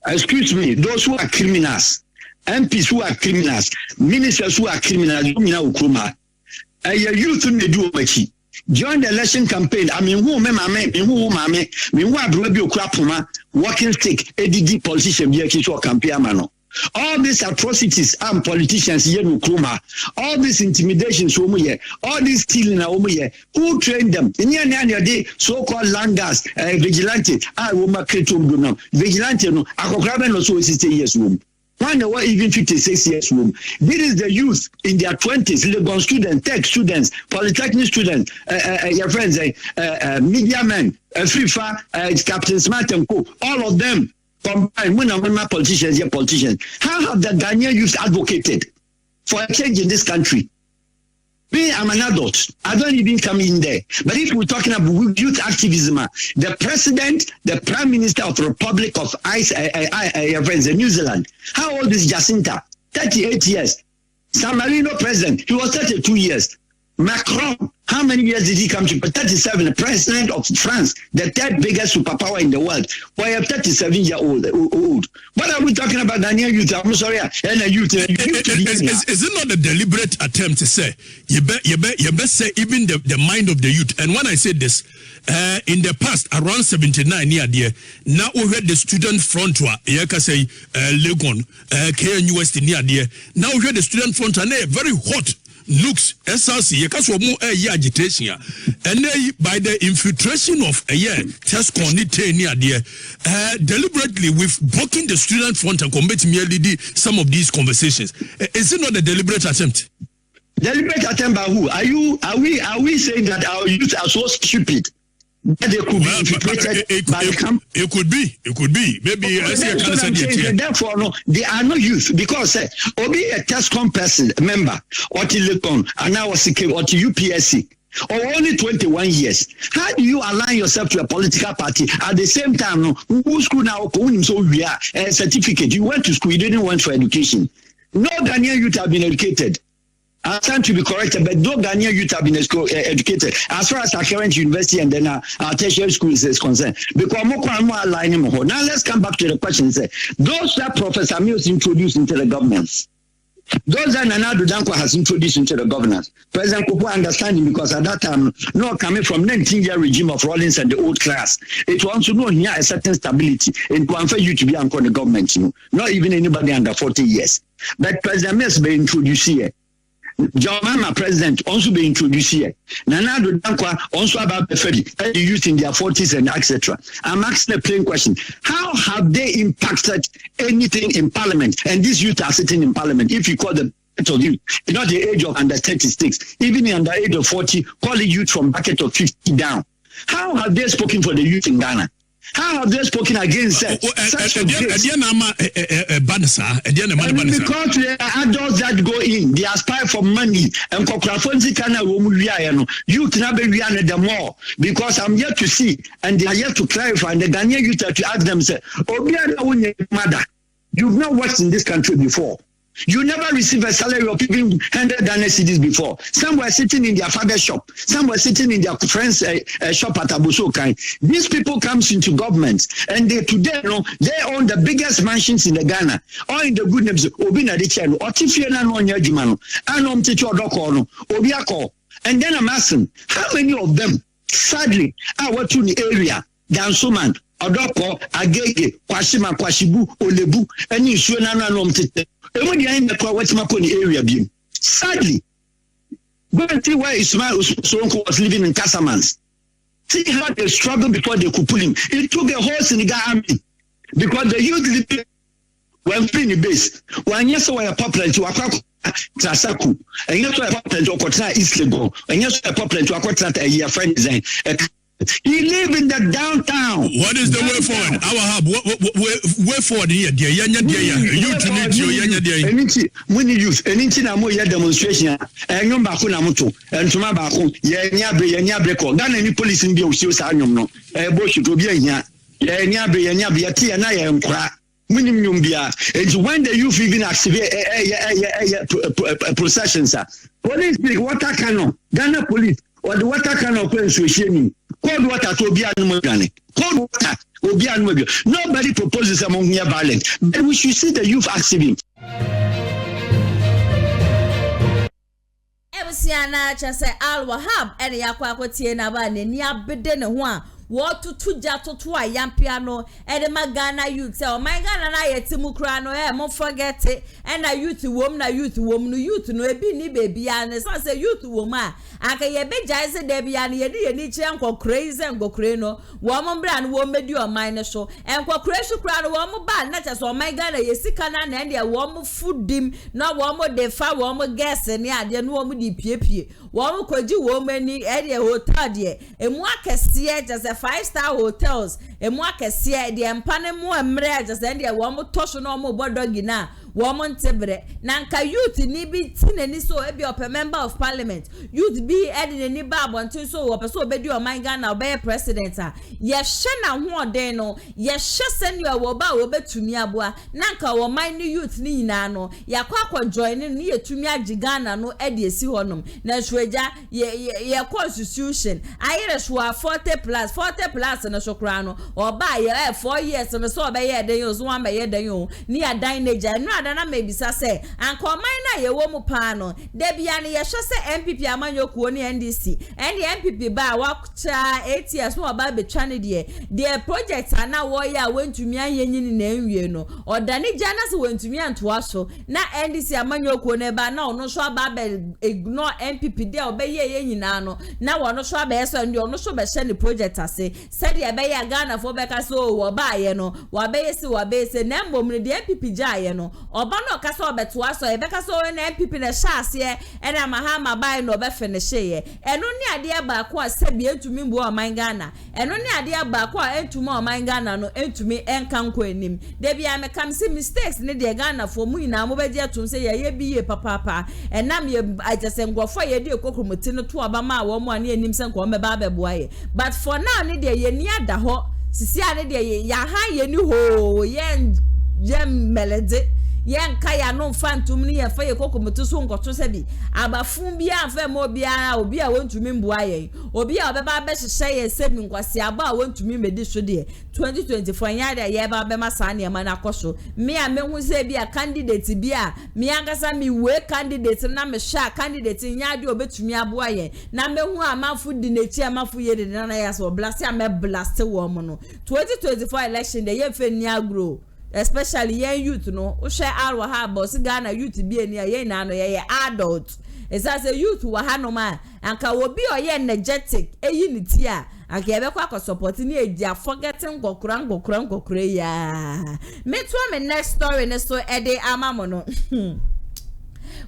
Excuse me, those who are criminals, MPs who are criminals, ministers who are criminals, youth may do machi. During the election campaign, I mean, who walking stick, ADD politician, campaign. All these atrocities, politicians here in KUMAH, all these intimidations, all this stealing, who trained them? In so-called landers, vigilante, vigilante, no, also 60 years old. One or even 56 years old. This is the youth in their 20s, Legon students, tech students, polytechnic students, your friends, media men, FIFA, Captain Smart and Co. All of them. Combined, when politicians, how have the Ghanaian youth advocated for a change in this country? Me, I'm an adult. I don't even come in there. But if we're talking about youth activism, the president, the prime minister of the Republic of New Zealand, how old is Jacinta? 38 years. San Marino president, he was 32 years. Macron, how many years did he come to? 37, the president of France, the third biggest superpower in the world. Why a 37-year-old? What are we talking about, Ghanaian youth? I'm sorry, and a youth. Is it not a deliberate attempt to say you best say even the mind of the youth? And when I say this, in the past, around 79 year there, now we heard the student front wa say Legon, KNUS near there. Now we heard the student front and they very hot. Looks SRC because we more agitation and by the infiltration of test near there deliberately with blocking the student front and committing merely some of these conversations. Is it not a deliberate attempt? Deliberate attempt by who? Are we saying that our youth are so stupid that they could be infiltrated by the camp? It could be. Maybe therefore, no, they are not youth because Obi a TESCOM person member or Telecom and now or to UPSC or only 21 years. How do you align yourself to a political party at the same time? No, who school now? So we are a certificate. You went to school. You didn't want for education. No Ghanaian youth have been educated. I stand to be corrected, but no Ghanaian youth have been educated as far as our current university and then our tertiary schools is concerned. Because more aligning more. Now let's come back to the question. Those that Professor Mills introduced into the governments, those that Nana Danko has introduced into the governance, President Kupo understanding because at that time, no coming from 19-year regime of Rawlings and the old class, it wants to know here a certain stability and to you to be anchored in the government, not even anybody under 40 years. But President Mills be introduced here. John Mama president also be introduced here. Nana do Dankwa also about the youth in their 40s and etc. I'm asking a plain question. How have they impacted anything in parliament? And these youth are sitting in parliament. If you call them of youth, not the age of under 36, even under age of 40, call it youth from bracket of 50 down. How have they spoken for the youth in Ghana? How have they spoken against that? Because they are adults that go in, they aspire for money, and youth never the more. Because I'm yet to see, and they are yet to clarify, and the Ghanaian youth have to ask themselves, you've not worked in this country before. You never received a salary of even 100 Ghana cedis before. Some were sitting in their father's shop. Some were sitting in their friend's shop at Abusokai. These people comes into government, and they today, they own the biggest mansions in the Ghana. Or in the good names, Obina de Cheno, or Tifiana no Nyajimano, Anom Ticho Dokono, Obiako. And then I'm asking, how many of them, sadly, are what in the area, Dansoman, Odoko, Agege, Kwashima, Kwashibu, Olebu, and you swear Nanom Tite. And when you're in the area, sadly, go and see where Ismail Sonko was living in Casamance. See how they struggled before they could pull him. It took a horse in the army because the youth living were free in the base. When you saw a popular to Trasaku, and you saw a popular to Okota East Legon, and you saw a popular to Okota a year friend design. He live in the downtown. What is the way forward? Our hub, way forward here, dear. Youth need you, when you use anything, I'm more demonstration, and no Bakunamuto, and to my Baku, Yabreko, done any police in the Ocean, a bush to be here, Yabi, and I am crack. Minimum beer. And when the youth even activate processions, what is the water cannon? Ghana police, or the water cannon shaming. Cold water to be animal. Cold water will be animal. Nobody proposes among near violence. But we should see the youth active. Ebusiana chase Al Wahab ene yakwa kotie na ba ne ni abede ne ho a wo tutu ja tutu a yampiano ede magana youth say o my Ghana na yetimu kra no mo forget it and na youth wom no youth no ebi ni baby an so say youth wom a aka ye be jai se de bia ne ye ni kire enko crazy enko kre no wo mo bra no wo medi o man ne so enko crazy kra no wo mo ba na chase o my Ghana ye sika na na de wo mo foodim na wo mo de fa wo mo guess ne ade no wo mo di piepie wo mo kwaji wo mani ede hotel de emu akese just 5-star hotels emu akese de empane mu emre just ende wo mo tosho no mo bodogi na woman tebre nanka youth ni bi tinani so e be a member of parliament youth be edin ni ba abontin so wo person obedi o man Ghana obey president a ye hye na ho den no ye hye senior wo ba wo betumi aboa nanka wo man ni youth ni nyina no yakwa join ni yetumi agi Ghana no e de esi honom na hweja ye constitution ayere so 40+ na sokra no oba ye 4 years no so obey ye den yo so wan be ye den yo ni adan neja no na maybe say anko man na ye wo mu pa no de bia ne ye hwe se NPP amanyokuo ne NDC and the NPP ba wa cha 8 years no ba betwa ne de project ana wo ya wentumi anyini na enwie no odane jana se wentumi antoa so na NDC amanyokuo ne ba na ono so aba ignore NPP de obeye ye nyina no na wono so aba so ndi ono so be hye ne project ase se de be ya Ghana fo be ka so wo ba ye no wa be se na mbom ne de NPP ja ye no oba no kasa obeto aso e beka so na MPP na shaase e na mahama bai no be finish ye eno ni ade ba ko asabi entumi mbo o man Ghana eno ni ade ba ko entumi o man Ghana no entumi enka nko enim de bia me kam si mistakes ne de Ghana fo mu ina mo beje atum se ye bi ye papa enam ye ajese ngwofo ye de kokromoti no to aba ma wo mo ani enim se nko me ba beboa ye but for now ne de ye ni ada ho sisi ade de ya ha ye ni ho ye melede yen kaya no fantum ni ye fa ye kokomoto so nkoto se bi abafun bia afa mo bia obi a wontumi mbua ye obi a obeba be hye ye se mi nkwasi aba a wontumi medi so de 2024 nya de ye ba be masa na ma na koso me a mehu se bi a candidate bi a me angasa mi we candidate na me sha candidate nya de obetumi aboa ye na mehu amafu di nechi amafu ye de na ya so blast a me blast wo mo no 2024 election de ye fe ni agro especially young youth no wo share alwa ha boss Ghana youth bi eni ye na no ye adult It's as a youth wa hanoma anka obi oye energetic eyi ni ti a anka ebe kwa support ni e forgetting gokura ya me to me next story ne so ede amamo no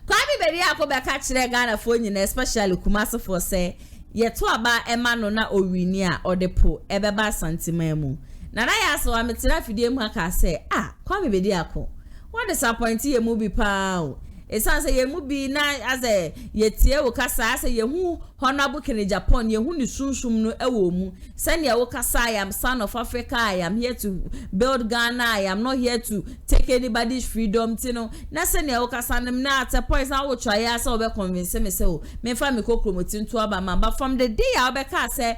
Kwame bedi akobeka kire Ghana fo nyina especially Kumasi for say ye to aba ema no na owini a odepo ebeba santima mu na ya so ametira fidie mu aka say Kwame bedi ako what disappoint ye mu bi pa esan say ye mu bi na as a ye tie wo kasa say ye hu honorable Kenya Japan ye hu ni sunsun no ewo mu sane wo kasa I am son of Africa I am here to build Ghana I am not here to take anybody's freedom tino na sane wo kasa na at a point na wo try ya say we convince me say o me fa me kokromotin to aba man but from the day I be ka say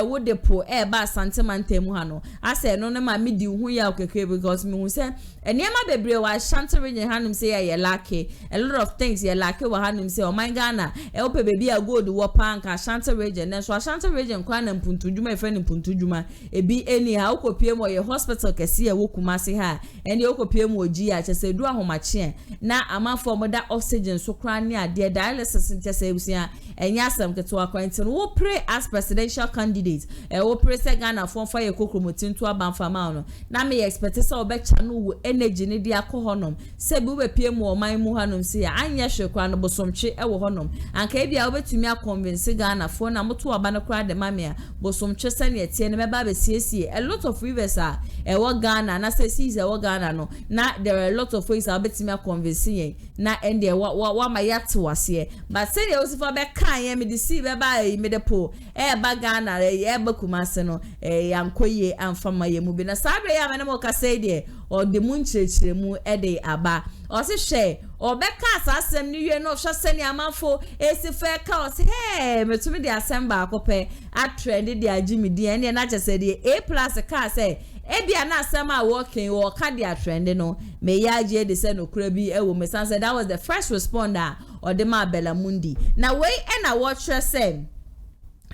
wo depo ba santimante mu ha no I say no na ma me di hu ya okeke because me hu say enema bebre wa Ashanti region hanum say ya lucky a lot of things ya lucky wa hanum say o man Ghana e wo pe baby a gold wo panka Ashanti region and so Ashanti region kwa na mpuntuduma e friend mpuntuduma ebi anyhow okopie mo ye hospital kese e wo Kumasi ha ene okopie mo oji a chese du ahomache na amafo mo da oxygen so kra ne ade dialysis chese ebusia enya asem keto akwantin wo pray as presidential candidate wo pray se Ghana fon fa ye kokromotin to abanfama no na me expect se obecha no wo energy ne dia ko honom se bi we pie mo oman mu hanom se anya hwekwa no bosomtwe e wo honom anka e bia obetumi akonvince Ghana fo na moto aba no kra de mamia bosomtwe se ne tie ne meba be siesie a lot of rivers are e wo Ghana na se seas e wo Ghana no na there are a lot of ways obetumi akonvince yen na ende wa mayate wase but se de osifo be kan ye me de si be ba me de po e ba Ghana e ba Kumasi no yankoye amfama ye mu bi na sabre ya me mo ka say de o de mu nchirechire mu e de aba o se hwe o be ka asasem ni wie no hwe se ni amafo esi fe ka o se hey metumi de asemba akope a trend de agimi di ene na chese de A+ ka se ebia na asema working wo ka de trend no me ya je de se no kura bi e wo me san say that was the first responder or the ma Bella Mundi na we e na watch say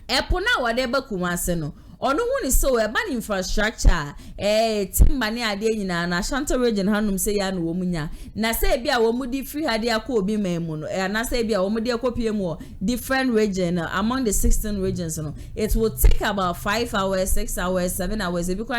epo na wo de ba Kumasi no onu hu ni so e ba ni infrastructure timba ni ade nyina na Ashanti region hanum se ya no wo munya na se bia wo mudi free hade akọ obi memu no na se bia wo mudi akopie mu different region among the 16 regions no it will take about 5 hours 6 hours 7 hours e bi kwa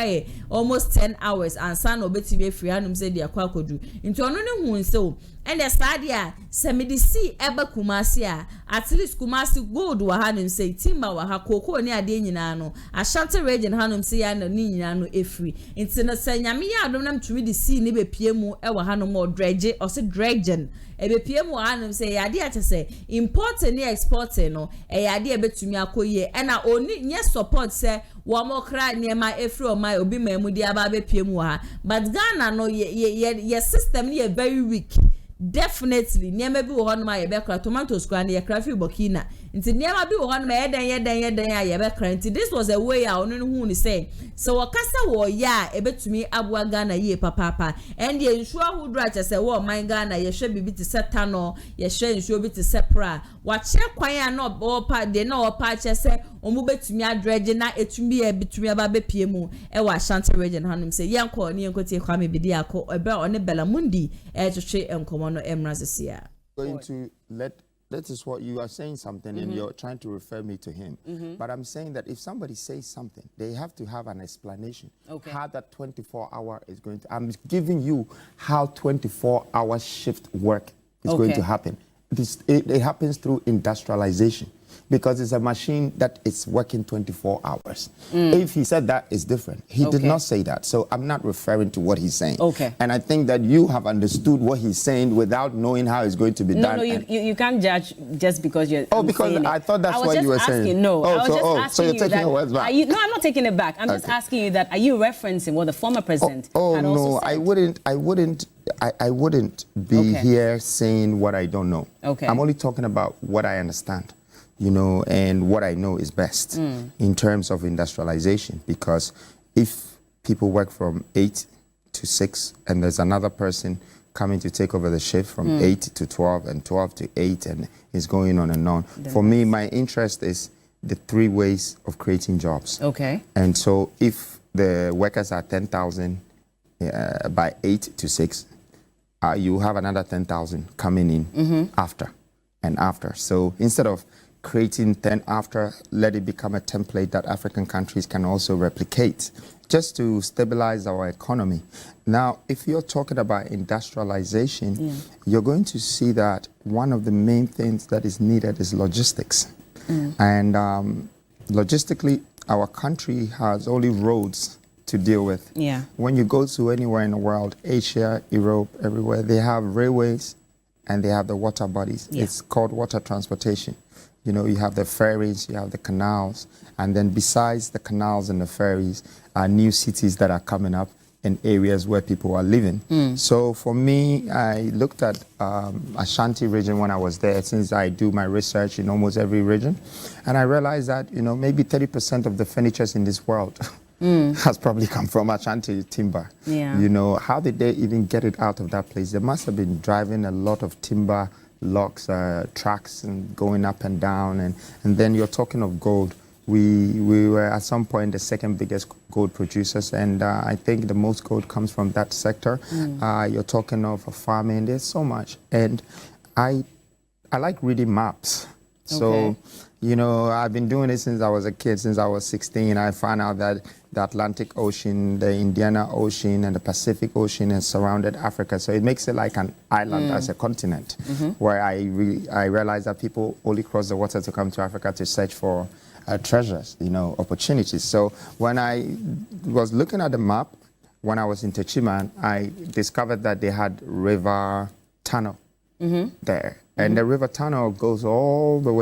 almost 10 hours and san obetime free hanum se dia kwa kodu nti onu ni hu so and the stadia semedisi eba Kumasi at least Kumasi gold wa hanum say timba wa ha koko ni ade nyina no Ashanti region hanum say ya ni nyina no efri nti na sanyame ya adom na mtumi de si ni be pie mu e wa hanum o dredge o se dredgen e be pie mu hanum say ya de ate say import ni export no e ya de betumi akoye e na oni nye support say wo mo kra niema efri o mai obi mamu de aba be pie mu ha but Ghana no ye system ni very weak definitely niema bi wo hono ma ye be kra tomatoes kwa na ye kra fi Burkina nti niema bi wo hono ma yeden ye be kra nti this was a way a onu hu ni say so wakasa wo ya ebetumi abua Ghana ye papa and ye nsure hu dra che say wo man Ghana ye hwe bibi ti setano ye hwe nsure bi ti sepra wa che kwan ya no opa de na opa che say omu betumi adrege na etumi e betumi aba be pie mu e wa Ashanti region hanum say yanko ni yanko tie Kwame bidi akọ ebe one Bella Mundi e twetwe enkomo no emrazesia going to that is what you are saying something and you're trying to refer me to him. But I'm saying that if somebody says something, they have to have an explanation. How that 24-hour is going to, I'm giving you how 24-hour shift work is going to happen. It happens through industrialization because it's a machine that is working 24 hours. If he said that, it's different. He did not say that. So I'm not referring to what he's saying. And I think that you have understood what he's saying without knowing how it's going to be done. No, you can't judge just because you're because I thought that's what you were saying. No, I was just asking so you're taking your words back. No, I'm not taking it back. I'm just asking you that, are you referencing what the former president had also said? I wouldn't be here saying what I don't know. I'm only talking about what I understand, you know, and what I know is best in terms of industrialization. Because if people work from 8 to 6 and there's another person coming to take over the shift from 8 to 12 and 12 to 8 and it's going on and on. For me, my interest is the 3 ways of creating jobs. And so if the workers are 10,000 by 8 to 6, you have another 10,000 coming in after. and after. So instead of creating then after, let it become a template that African countries can also replicate just to stabilize our economy. Now, if you're talking about industrialization, you're going to see that one of the main things that is needed is logistics. And logistically, our country has only roads to deal with. When you go to anywhere in the world, Asia, Europe, everywhere, they have railways and they have the water bodies. It's called water transportation. You know, you have the ferries, you have the canals, and then besides the canals and the ferries are new cities that are coming up in areas where people are living. So for me, I looked at Ashanti region when I was there, since I do my research in almost every region, and I realized that, you know, maybe 30% of the furnitures in this world has probably come from Ashanti timber. You know, how did they even get it out of that place? They must have been driving a lot of timber logs, tracks, and going up and down. And then you're talking of gold. We were at some point the second biggest gold producers, and I think the most gold comes from that sector. You're talking of farming. There's so much, and I like reading maps. So, you know, I've been doing it since I was a kid. Since I was 16, I found out that the Atlantic Ocean, the Indian Ocean, and the Pacific Ocean has surrounded Africa. So it makes it like an island as a continent, where I realized that people only cross the water to come to Africa to search for treasures, you know, opportunities. So when I was looking at the map, when I was in Techiman, I discovered that they had river tunnel there. And the river tunnel goes all the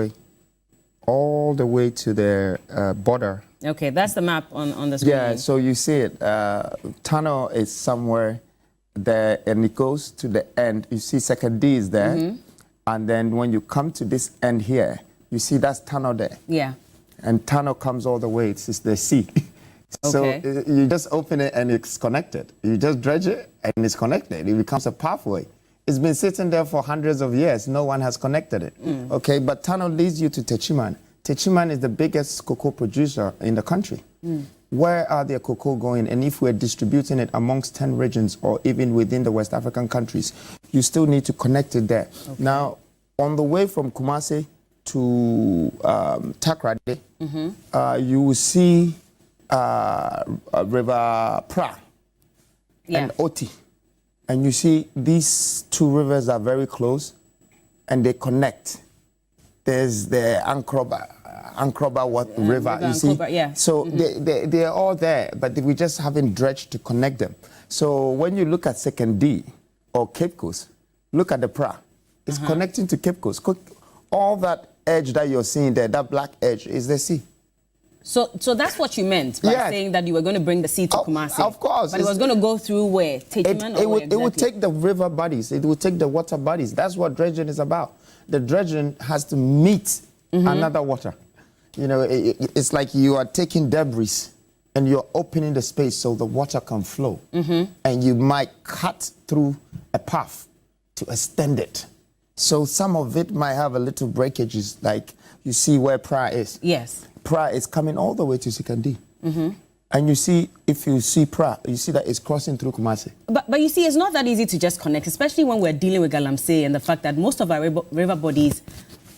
way to the border. Okay, that's the map on the screen. Yeah, so you see it. Tunnel is somewhere there, and it goes to the end. You see Second D is there. And then when you come to this end here, you see that's tunnel there. And tunnel comes all the way. It's the sea. So you just open it and it's connected. You just dredge it and it's connected. It becomes a pathway. It's been sitting there for hundreds of years. No one has connected it. Okay, but tunnel leads you to Techiman. Techiman is the biggest cocoa producer in the country. Where are their cocoa going? And if we're distributing it amongst 10 regions or even within the West African countries, you still need to connect it there. Now, on the way from Kumasi to Takrady, you will see River Pra and Oti. And you see these two rivers are very close and they connect. There's the Ankroba River, you see? So they are all there, but we just haven't dredged to connect them. So when you look at Second D or Cape Coast, look at the Pra. It's connecting to Cape Coast. All that edge that you're seeing there, that black edge, is the sea. So that's what you meant by saying that you were going to bring the sea to Kumasi. Of course. But it was going to go through where? Techiman or where exactly? It would take the river bodies. It would take the water bodies. That's what dredging is about. The dredging has to meet another water. You know, it's like you are taking debris and you're opening the space so the water can flow. And you might cut through a path to extend it. So some of it might have a little breakages, like you see where Pra is. Pra is coming all the way to Sikandi. And you see, if you see Pra, you see that it's crossing through Kumasi. But you see, it's not that easy to just connect, especially when we're dealing with Galamsey and the fact that most of our river bodies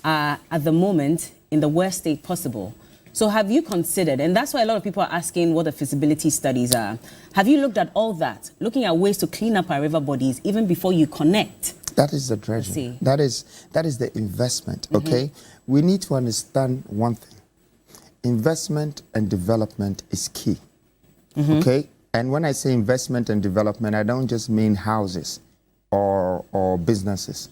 are, at the moment, in the worst state possible. So have you considered, and that's why a lot of people are asking what the feasibility studies are, have you looked at all that, looking at ways to clean up our river bodies even before you connect? That is the dredging. That is the investment, okay? We need to understand one thing. Investment and development is key, okay? And when I say investment and development, I don't just mean houses or businesses.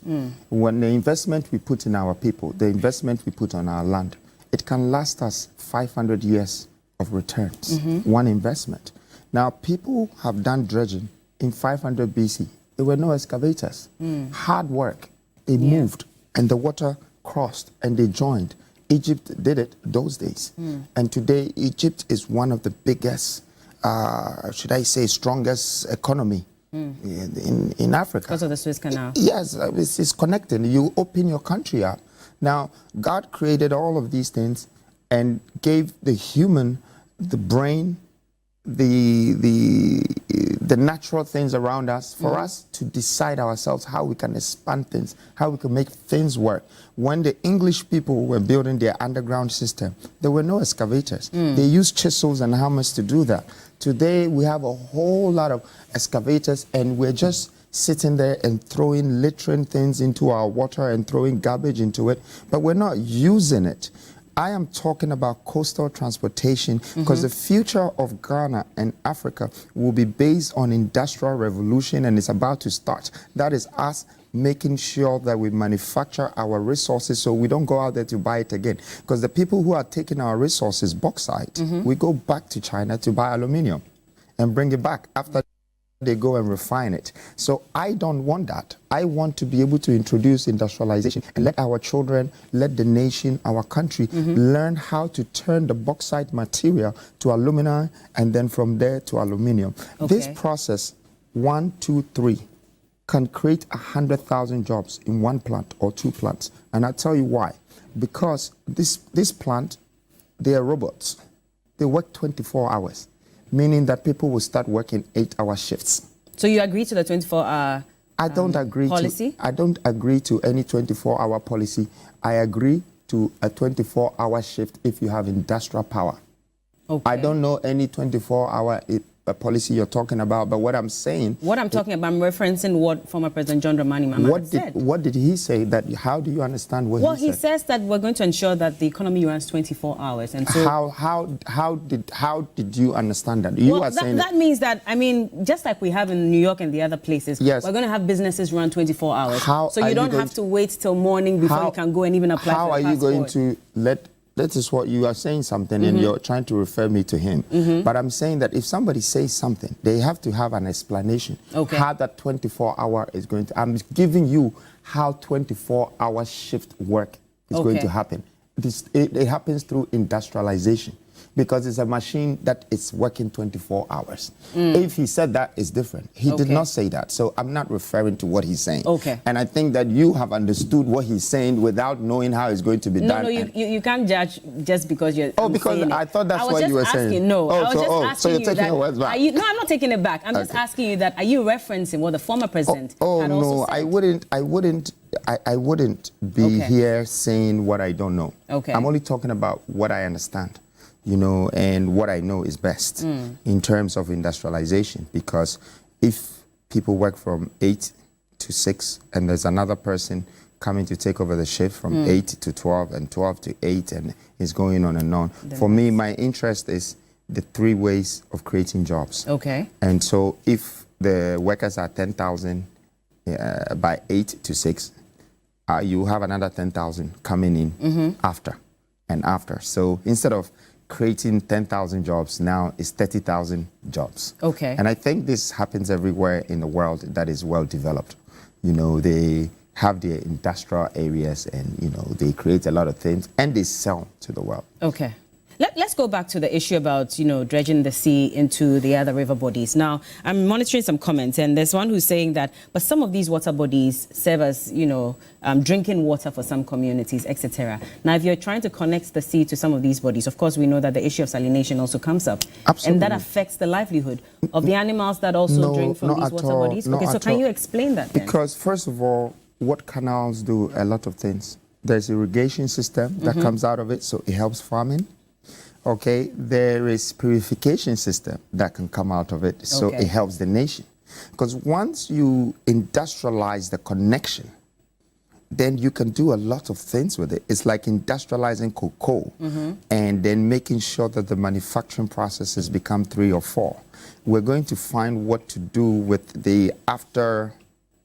When the investment we put in our people, the investment we put on our land, it can last us 500 years of returns, one investment. Now, people have done dredging in 500 BC. There were no excavators. Hard work. It moved, and the water crossed, and they joined. Egypt did it those days. And today, Egypt is one of the biggest, should I say, strongest economy in Africa. Because of the Suez Canal. Yes, it's connected. You open your country up. Now, God created all of these things and gave the human the brain, the the natural things around us, for us to decide ourselves how we can expand things, how we can make things work. When the English people were building their underground system, there were no excavators. They used chisels and hammers to do that. Today, we have a whole lot of excavators, and we're just sitting there and littering things into our water and throwing garbage into it, but we're not using it. I am talking about coastal transportation because the future of Ghana and Africa will be based on industrial revolution, and it's about to start. That is us making sure that we manufacture our resources so we don't go out there to buy it again. Because the people who are taking our resources, bauxite, we go back to China to buy aluminium and bring it back after they go and refine it. So I don't want that. I want to be able to introduce industrialization and let our children, let the nation, our country learn how to turn the bauxite material to alumina, and then from there to aluminium. This process, 1, 2, 3, can create 100,000 jobs in one plant or two plants. And I'll tell you why. Because this plant, they are robots. They work 24 hours. Meaning that people will start working 8-hour shifts. So you agree to the 24-hour policy? I don't agree to any 24-hour policy. I agree to a 24-hour shift if you have industrial power. I don't know any 24-hour policy you're talking about, but what I'm saying... What I'm talking about, I'm referencing what former President John Dramani Mahama said. What did he say? How do you understand what he said? Well, he says that we're going to ensure that the economy runs 24 hours. And so how did you understand that? You are saying that means that, I mean, just like we have in New York and the other places, we're going to have businesses run 24 hours. So you don't have to wait till morning before you can go and even apply for a passport. How are you going to that is what you are saying something and you're trying to refer me to him. But I'm saying that if somebody says something, they have to have an explanation how that 24-hour is going to... I'm giving you how 24-hour shift work is going to happen. It happens through industrialization because it's a machine that is working 24 hours. If he said that, it's different. He did not say that. So I'm not referring to what he's saying. And I think that you have understood what he's saying without knowing how it's going to be done. No, you can't judge just because you're because I thought that's what you were saying. No, I was just asking so you're taking your words back. No, I'm not taking it back. I'm just asking you that, are you referencing what the former president had also said? I wouldn't be here saying what I don't know. I'm only talking about what I understand, and what I know is best in terms of industrialization. Because if people work from 8 to 6 and there's another person coming to take over the shift from 8 to 12 and 12 to 8 and it's going on and on. For me, my interest is the 3 ways of creating jobs. And so if the workers are 10,000 by 8 to 6, you have another 10,000 coming in after and after. So instead of creating 10,000 jobs, now it's 30,000 jobs. And I think this happens everywhere in the world that is well developed. They have their industrial areas and, they create a lot of things and they sell to the world. Let's go back to the issue about, dredging the sea into the other river bodies. Now, I'm monitoring some comments, and there's one who's saying that, but some of these water bodies serve as, drinking water for some communities, etc. Now, if you're trying to connect the sea to some of these bodies, of course, we know that the issue of salination also comes up. And that affects the livelihood of the animals that also drink from these water bodies. So can you explain that then? Because, first of all, what canals do a lot of things. There's irrigation system that comes out of it, so it helps farming. There is purification system that can come out of it, so it helps the nation. Because once you industrialize the connection, then you can do a lot of things with it. It's like industrializing cocoa and then making sure that the manufacturing processes become 3 or 4. We're going to find what to do with the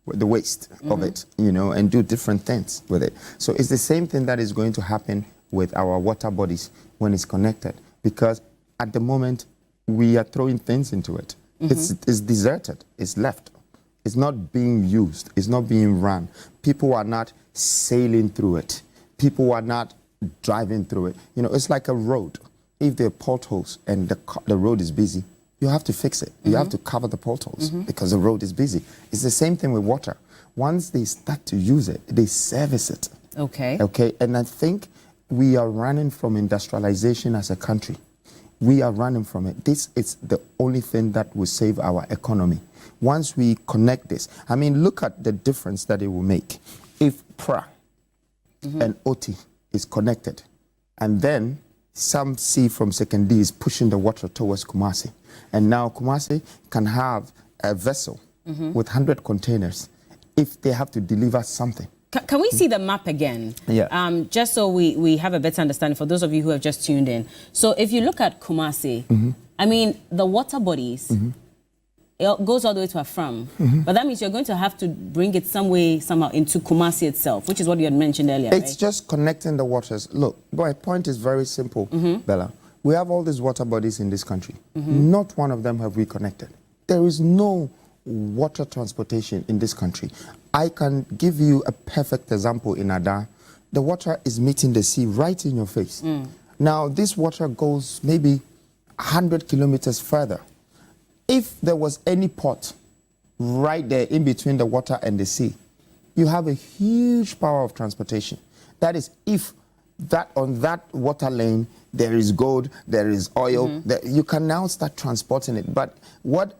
waste of it, and do different things with it. So it's the same thing that is going to happen with our water bodies when it's connected, because at the moment we are throwing things into it. It's deserted, it's left. It's not being used, it's not being run. People are not sailing through it. People are not driving through it. It's like a road. If there are potholes and the road is busy, you have to fix it. You have to cover the potholes because the road is busy. It's the same thing with water. Once they start to use it, they service it. And I think we are running from industrialization as a country. We are running from it. This is the only thing that will save our economy. Once we connect this, I mean, look at the difference that it will make. If PRA and OT is connected, and then some sea from Sekondi is pushing the water towards Kumasi, and now Kumasi can have a vessel with 100 containers if they have to deliver something. Can we see the map again? Yeah. Just so we have a better understanding for those of you who have just tuned in. So if you look at Kumasi, I mean, the water bodies, it goes all the way to Afram. But that means you're going to have to bring it somehow into Kumasi itself, which is what you had mentioned earlier, It's just connecting the waters. Look, my point is very simple, Bella. We have all these water bodies in this country. Not one of them have we connected. There is no water transportation in this country. I can give you a perfect example in Ada. The water is meeting the sea right in your face. Now, this water goes maybe 100 kilometers further. If there was any port right there in between the water and the sea, you have a huge power of transportation. That is, if that on that water lane there is gold, there is oil, you can now start transporting it. But what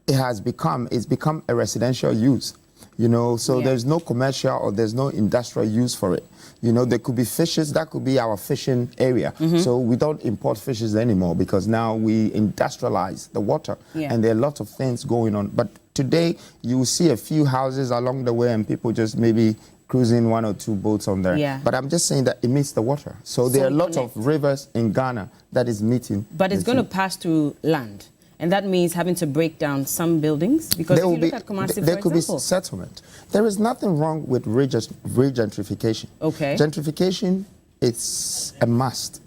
it has become is become a residential use. You know, so there's no commercial or there's no industrial use for it. You know, there could be fishes, that could be our fishing area. So we don't import fishes anymore because now we industrialize the water. And there are lots of things going on. But today, you will see a few houses along the way and people just maybe cruising 1 or 2 boats on there. But I'm just saying that it meets the water. So there are lots of rivers in Ghana that is meeting. But it's going to pass through land. And that means having to break down some buildings? Because if you look at Kumasi, there could be settlement. There is nothing wrong with regentrification. Gentrification is a must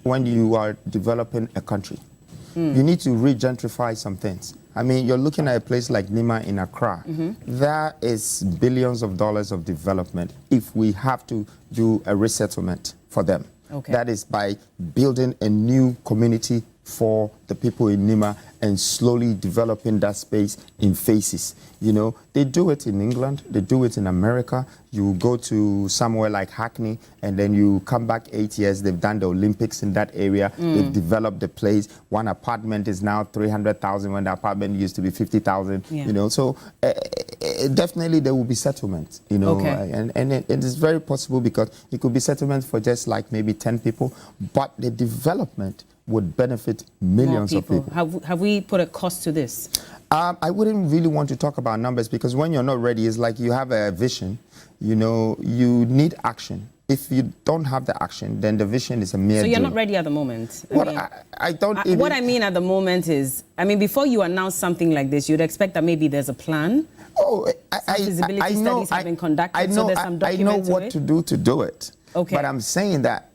when you are developing a country. You need to regentrify some things. I mean, you're looking at a place like Nima in Accra. There is billions of dollars of development if we have to do a resettlement for them. That is by building a new community for the people in Nima and slowly developing that space in phases. You know, they do it in England, they do it in America. You go to somewhere like Hackney and then you come back 8 years, they've done the Olympics in that area, they've developed the place. One apartment is now 300,000 when the apartment used to be 50,000, you know. So definitely there will be settlement, you know, and it is very possible because it could be settlement for just like maybe 10 people, but the development would benefit millions of people. Have we put a cost to this? I wouldn't really want to talk about numbers because when you're not ready, it's like you have a vision, you know, you need action. If you don't have the action, then the vision is a mere So you're dream. not ready at the moment? I don't even... What I mean at the moment is, I mean, before you announce something like this, you'd expect that maybe there's a plan? Feasibility studies have been conducted, so there's some document I know what to do it. But I'm saying that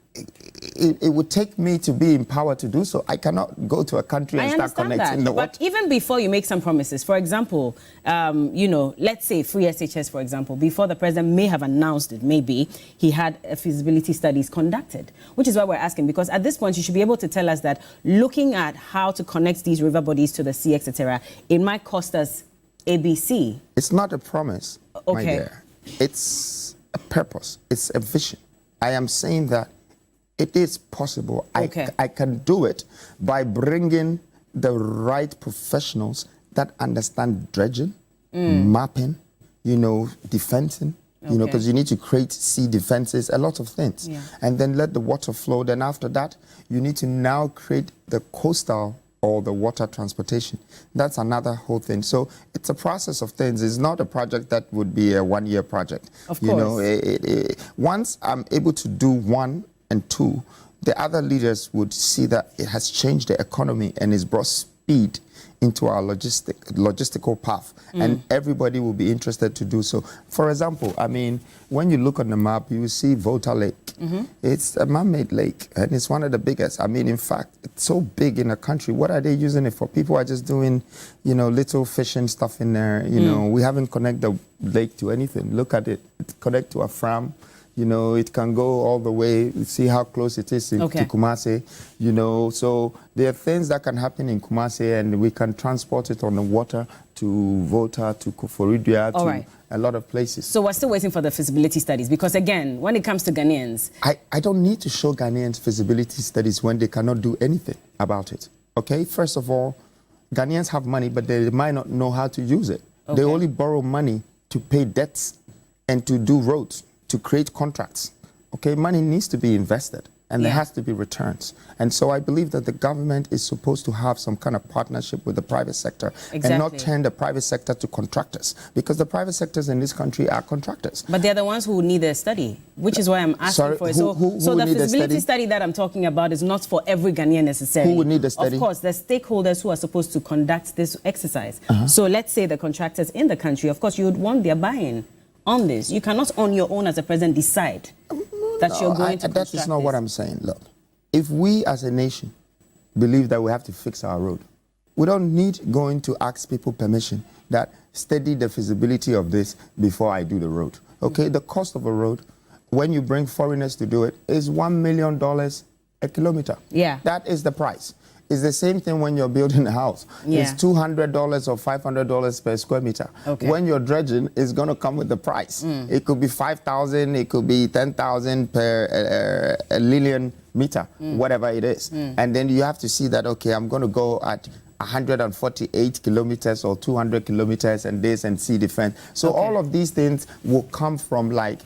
it would take me to be empowered to do so. I cannot go to a country and start connecting the water. But even before you make some promises, for example, you know, let's say free SHS, for example, before the president may have announced it, maybe he had a feasibility studies conducted, which is why we're asking, because at this point you should be able to tell us that looking at how to connect these river bodies to the sea, etc., it might cost us ABC. It's not a promise, my dear. It's a purpose. It's a vision. I am saying that it is possible. I can do it by bringing the right professionals that understand dredging, mapping, you know, defensing, you know, because you need to create sea defenses, a lot of things. And then let the water flow. Then after that, you need to now create the coastal or the water transportation. That's another whole thing. So it's a process of things. It's not a project that would be a one-year project. Of course. You know, once I'm able to do 1 and 2, the other leaders would see that it has changed the economy and it's brought speed into our logistical path, and everybody will be interested to do so. For example, I mean, when you look on the map, you see Volta Lake. It's a man-made lake, and it's one of the biggest. I mean, in fact, it's so big in the country. What are they using it for? People are just doing, you know, little fishing stuff in there. You know, we haven't connected the lake to anything. Look at it. It's connected to a farm, You know, it can go all the way. See how close it is to Kumasi. You know, so there are things that can happen in Kumasi, and we can transport it on the water to Volta, to Koforidua, to a lot of places. So we're still waiting for the feasibility studies, because again, when it comes to Ghanaians, I don't need to show Ghanaians feasibility studies when they cannot do anything about it. Okay, first of all, Ghanaians have money, but they might not know how to use it. They only borrow money to pay debts and to do roads, to create contracts. Okay, money needs to be invested, and there has to be returns. And so I believe that the government is supposed to have some kind of partnership with the private sector and not turn the private sector to contractors, because the private sectors in this country are contractors. But they're the ones who need a study, which is why I'm asking for it. So the feasibility study that I'm talking about is not for every Ghanaian necessarily. Who would need the study? Of course, the stakeholders who are supposed to conduct this exercise. So let's say the contractors in the country, of course, you would want their buy-in on this. You cannot on your own as a president decide that you're going to that is not what I'm saying. Look, if we as a nation believe that we have to fix our road, we don't need going to ask people permission that study the feasibility of this before I do the road. Okay, the cost of a road, when you bring foreigners to do it, is $1 million a kilometer. Yeah. That is the price. It's the same thing when you're building a house. It's $200 or $500 per square meter. When you're dredging, it's going to come with the price. It could be 5,000, it could be 10,000 per a linear meter, whatever it is. And then you have to see that, okay, I'm going to go at 148 kilometers or 200 kilometers and this and see the fence. So all of these things will come from like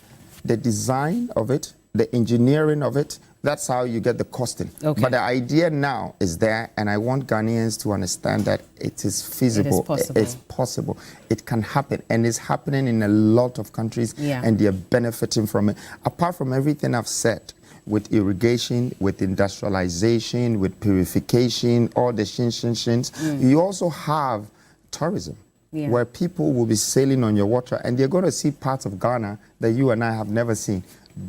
the design of it, the engineering of it. That's how you get the costing. But the idea now is there, and I want Ghanaians to understand that it is feasible. It's possible. It can happen, and it's happening in a lot of countries, and they're benefiting from it. Apart from everything I've said, with irrigation, with industrialization, with purification, all the shins, you also have tourism. Where people will be sailing on your water, and they're going to see parts of Ghana that you and I have never seen.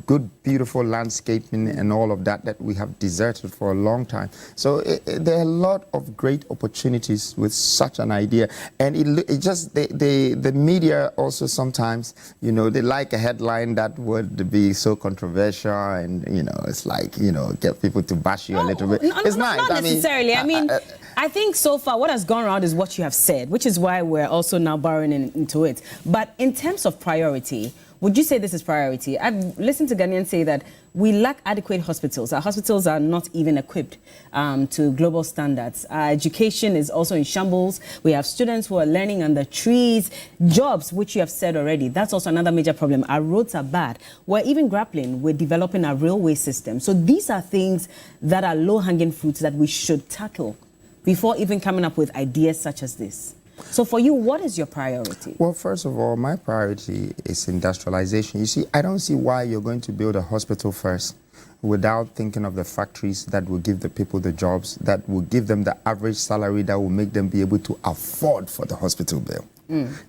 Good, beautiful landscaping and all of that that we have deserted for a long time. So there are a lot of great opportunities with such an idea. And it just, the media also sometimes, you know, they like a headline that would be so controversial and, you know, it's like, you know, get people to bash you a little bit. It's nice. Not necessarily. I mean, I think so far what has gone around is what you have said, which is why we're also now borrowing into it. But in terms of priority, would you say this is priority? I've listened to Ghanaians say that we lack adequate hospitals. Our hospitals are not even equipped to global standards. Our education is also in shambles. We have students who are learning under trees. Jobs, which you have said already, that's also another major problem. Our roads are bad. We're even grappling with developing a railway system. So these are things that are low-hanging fruits that we should tackle before even coming up with ideas such as this. So for you, what is your priority? Well, first of all, my priority is industrialization. You see, I don't see why you're going to build a hospital first without thinking of the factories that will give the people the jobs, that will give them the average salary that will make them be able to afford for the hospital bill.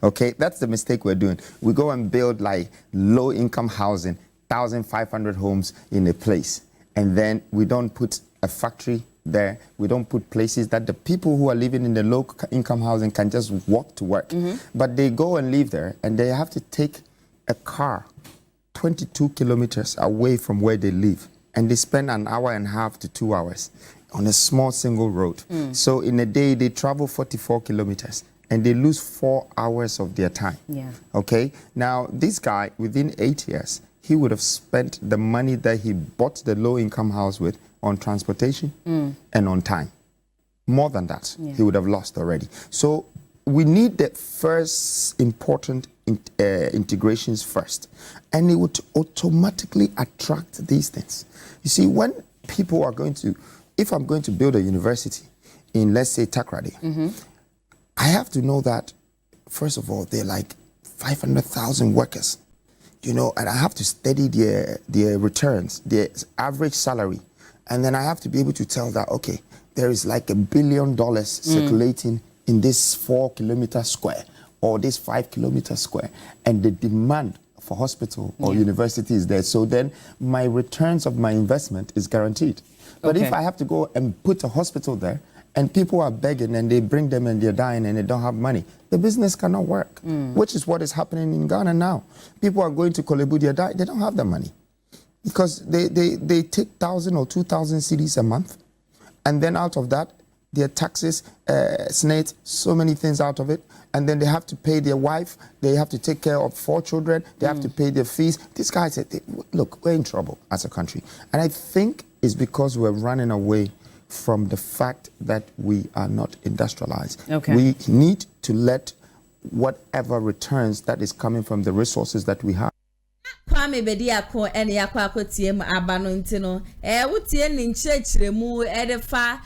Okay, that's the mistake we're doing. We go and build like low-income housing, 1,500 homes in a place, and then we don't put a factory there. We don't put places that the people who are living in the low-income housing can just walk to work. But they go and live there, and they have to take a car 22 kilometers away from where they live, and they spend an hour and a half to 2 hours on a small single road. So in a day, they travel 44 kilometers, and they lose 4 hours of their time. Okay? Now, this guy, within 8 years, he would have spent the money that he bought the low-income house with on transportation and on time. More than that, he would have lost already. So we need the first important integrations first, and it would automatically attract these things. You see, when people are going to, if I'm going to build a university in, let's say, Takoradi, I have to know that, first of all, they're like 500,000 workers, you know, and I have to study their returns, their average salary. And then I have to be able to tell that, okay, there is like $1 billion circulating in this 4 kilometer square or this 5 kilometer square. And the demand for hospital or university is there. So then my returns of my investment is guaranteed. But if I have to go and put a hospital there and people are begging and they bring them and they're dying and they don't have money, the business cannot work, which is what is happening in Ghana now. People are going to Kolebu, they die, they don't have the money because they take 1,000 or 2,000 cedis a month, and then out of that, their taxes, SNATE, so many things out of it, and then they have to pay their wife, they have to take care of 4 children, they have to pay their fees. These guys said, look, we're in trouble as a country. And I think it's because we're running away from the fact that we are not industrialized. Okay. We need to let whatever returns that is coming from the resources that we have. Kwame Bediako and Yakwako TM Abanuntino, Wutie Ninchiremu, Edefa,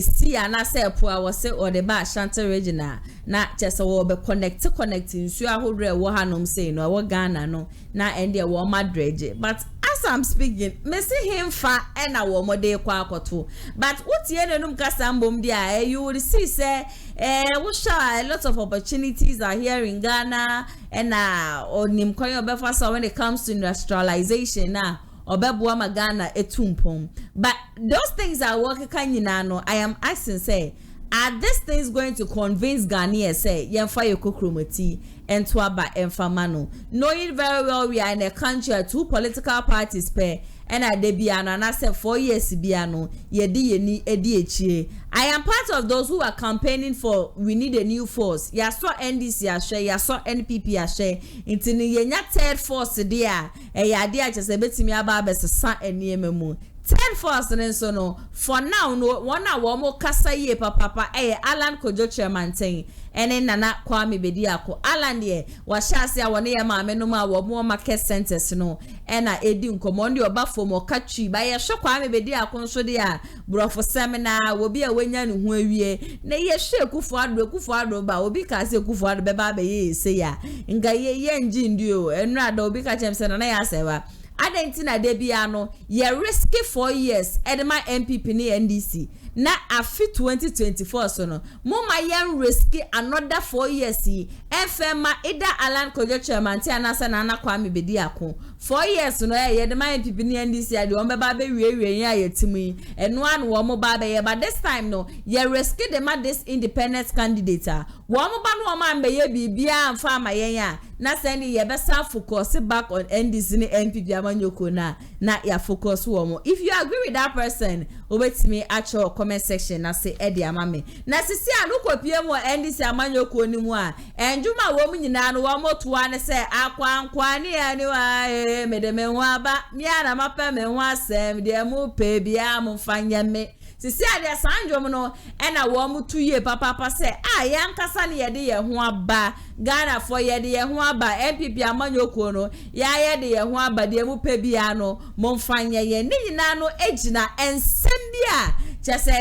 Sia, Nasa Pua was or the Bar Shanta Regina, not just a war, connecting, Sua Hudre, Wahanum say, no, what Ghana, no, not India, war Madrid. But as I'm speaking, Messi him fa and a woman day quack too. But what's the end of Casambum, dear? You will see, say, a lot of opportunities are here in Ghana, and or Nimkoyo Befasa when it comes to industrialization now. Obebuama Ghana etumpom. But those things are working kanyinano. I am asking, say, are these things going to convince Ghanaians, say, Yemfa Yokokromoti and Twaba and Famano? Knowing very well we are in a country where 2 political parties pair, and I debiano and I said 4 years biano, yedi edie. I am part of those who are campaigning for we need a new force. Ya saw NDC a share, ya saw NPP a share. Into the third force there, ya dear just a bit me about best son and near me. 10 force and so no. For now, no 1 hour more kasa ye papa Alan Kojo chairman thing. And then Nana Kwame Bediako Alan ye was shasi a 1 year menuma or more market centers no. And I edin command your buffo more catchy by a shock Kwame Bediako so dia bro for seminar will be a winyan who we na ye shake kufuado ba obi ka se kufuado beba be say ya. Inga ye engine dio and rather obi ka chemsen na ya sewa. Adentina debiano ye risky 4 years edema NPP ni NDC na afi 2024 so no moma yen risky another 4 years FMA ida Alan Kojo chairman ti anasa na Kwame Bediako 4 years no ye edema NPP ni NDC ade o meba be wie ya yetimi eno an wo mo ba be but this time no ye risky dem this independent candidate wo mo ba no ma mbe ye bibia amfa ama yen a na send ye be focus back on NDC ni NPP amanyoko na ya focus wo mo. If you agree with that person obetimi actual comment section na say edi amame na sisi anukopie mo NDC amanyoko ni mu a enjuma wo mu nyina no wo mo toa ne say akwankwa ne ya ni wa medeme ho aba mi ana mapa me ho asem de mu pe bia mo fanya me sisi ade sanjom no ena wo mu tuye papa say yankasa ne ye de ye ho aba Ghana for ye de ye ho aba NPP amanyoko no ya de ye ho aba de mu pe bia no mo fanya ye ni nyina no ejina ensem bia chese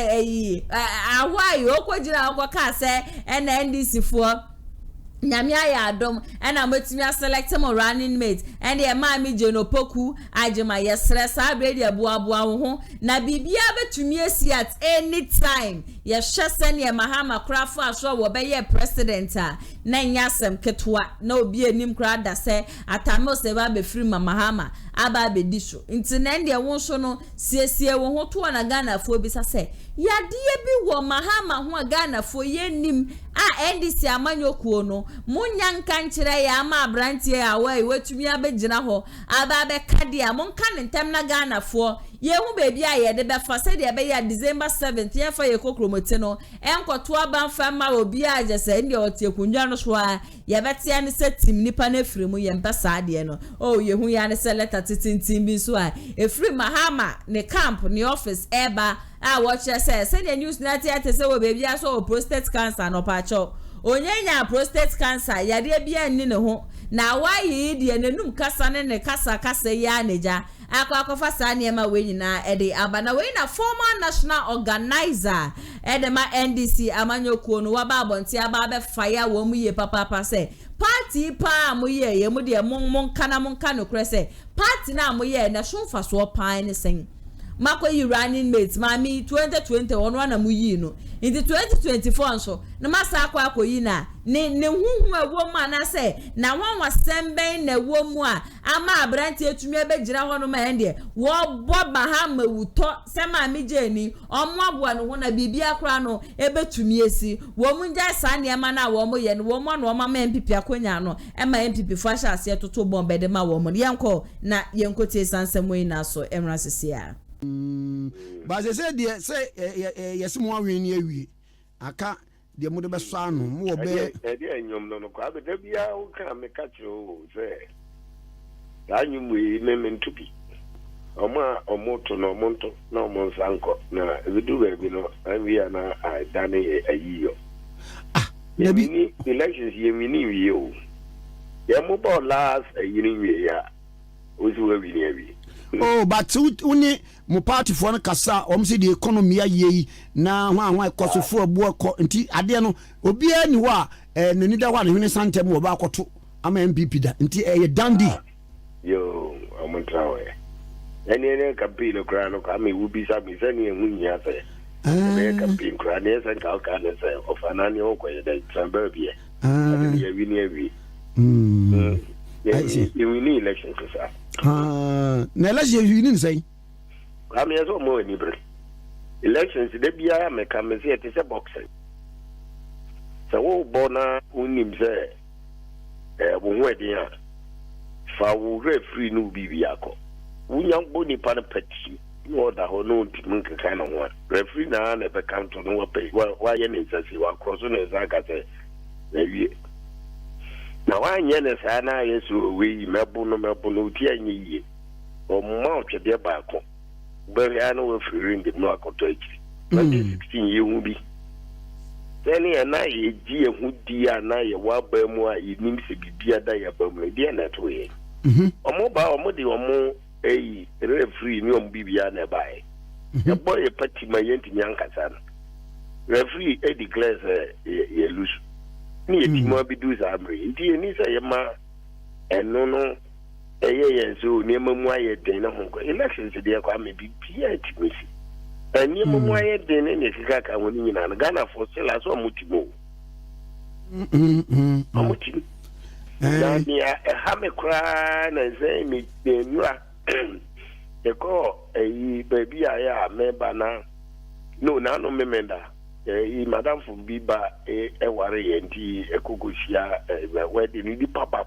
awai okojina okoka say ena NDC for Nyamia ya adom and I'm waiting to select some running mates and the mammy Jenopoku, Ajima, yes, Sabradia Buabu, na Bibia to me see at any time. Yes, Shasan, ya Mahama Crawford, so will be a president. Nine yasem Ketua, no be a nim crowd that say, Atamos ever be free Mahama, Abba be disho. Into Nandia won't show no, CSA won't to an Ghana for bisa say. Ya dear be one Mahama who Ghana for ye nim. NDC amanyoko no munyan kanchire ya ama brantie awai wetumi abegina ho aba be kadia monka ntem na Ghana fo ye hu bebi aye de be fa se de be ya December 7th ye fa ye kokromoti no enkoto aba mfa ma obi ajese ndi otiekunwa no so a ye betia ne se tim nipa na fremu ye mpesa ade no o ye hu ya ne se letter titintin bi so a efri Mahama ne camp ne office eba watch yourself send the news na tia te se wo bebi aso prostate cancer no pacho onyenya prostate cancer yade bia nni ne ho na wayi de nenum kasa ne kasa ya neja akwa sa niema we nyina ede abana we na former national organizer edema NDC amanyoko no waba abonti aba be fire wo mu ye papa say party pa mu ye mu de mon kana no kre say party na mu ye na shonfa so pan ne sen mako yi running mate mami 2020 ono na mu yi no in the 2024 nso na masa akwa yi na ne huhu ewo mu anase na won wasemben na ewo mu a ama abranti etumi ebegira ho no ma ende wo boba ha mawuto se mami jeni omo aboa no ho na bibia kra no ebetumi esi wo mu nja sa ne ma na wo mo ye no wo mo no ma MPP akonya no e ma MPP fo asha ase toto bombe de ma wo mo yenko na yenko tie sansem yi na so emra sesia ba se de se yesimo awen ni awie aka de mo de be so anu mo obe e de enyom no kwa be da bia wo ka me ka chiro se anyum yi me mentupi omo to no monto na omo sanko na ebidu be no anwia na dane ayiyo ni elections yemini wie o ye mo bo last ayini wie ya ozu we ni awie. Oh, but uni mo party for no kasa say the economy aye na hwan ekosofo abu akọ nti ade no obi ani ho a nani da ho ne hwene santem wo ba akoto ama MPP da nti ye dandi yo amontrawe ene campaign kra no ka me wubi sa me sani enhu nya se campaign kra ne se ka ne se ofanani okoye da tramba bia ye wini awi you need elections sir. Na election you need say. I'm here so more ni bre. Elections de bia me ka me say it is a boxing. So wo bona unim say wo ho edin fa wo referee no bibia ko. Wunya boni pa na pati. No da ho no ntimun kaka na ho. Referee na na be count no wa pay. Wa ye ne nsasi wa cross no ezaka say na wie. Na wanye ne sana yesu we mebo no ti anyi o ma otwede ba ko bere ano we free ndi no akoto echi 2016 ye hu bi tani na ye ji ehu di ana ye wa ba mu a inim se bibia da ya ba mu di na to ye omo ba omo di omo referee ni omo bibia na ba ye boy party ma yenti nyankasa na referee declare ye lose ni etimo bidu zamre ndi ni say ma eno no eye so ni mamu aye den na honko elections dey kwa me bi pia etimisi ani mamu aye den ne kika ka woni nyina na Ghana for sale aso mutimo amutimo ya ni ha me kra na say mi nura e ko baby aya member na no na no memenda madam Fumbiba ware yenti ekogosia wedding di papa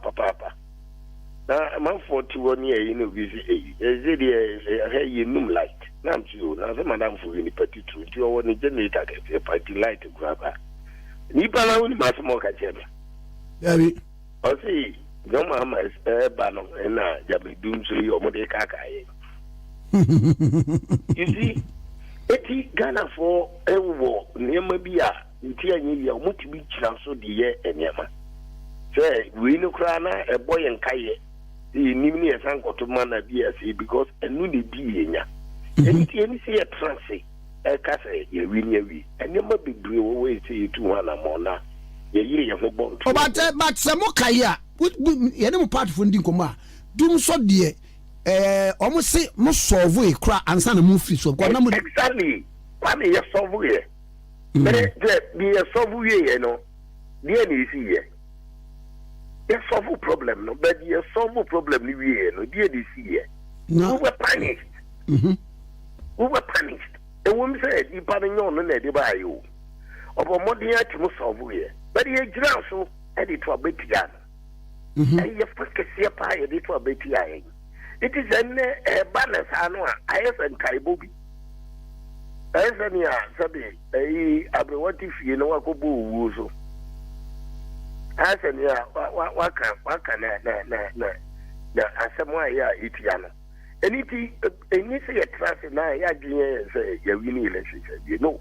na man 41 year you know busy hey you num light na mtu na say madam Fumbiba party true ti o woni generator ke party light graba ni bala woni masmo ka chebe yabi o si no mama ba no na jabe dum so yi omode kaka ye you see eti Ghana for ewo niema bia nti anyi ya omutibi kira so de ye enema say we no kra na ebo ye nkaye nim ne sankoto mana bia say because enu ne di yenya enti eni say transe ka say ye wi ne wi enema bebre wo we say tu wana mona ye yire ye ho bon but se mo kaye a ye ne mo part for ndi nkoma dum so de omo se mo solve e kra ansa na mo free so ko na mo exactly kwame ye solve ye but be ye solve ye no die ni si ye solve problem no but ye solve problem ni ye no die ni si ye we were punished we were punished e wo mi say di pa nyo no na de ba yo obo mo de ya ti mo solve ye but ye gira so e di to abetia no e ye focus ye pa ye di to abetia ye. It is a balance anwa ayesen kaibobi ayesen ya sabi abrewati fie no wakobo owu so ayesen ya waka na asemwa ya itia no eniti se ya trust na ya gye se ya wini election you know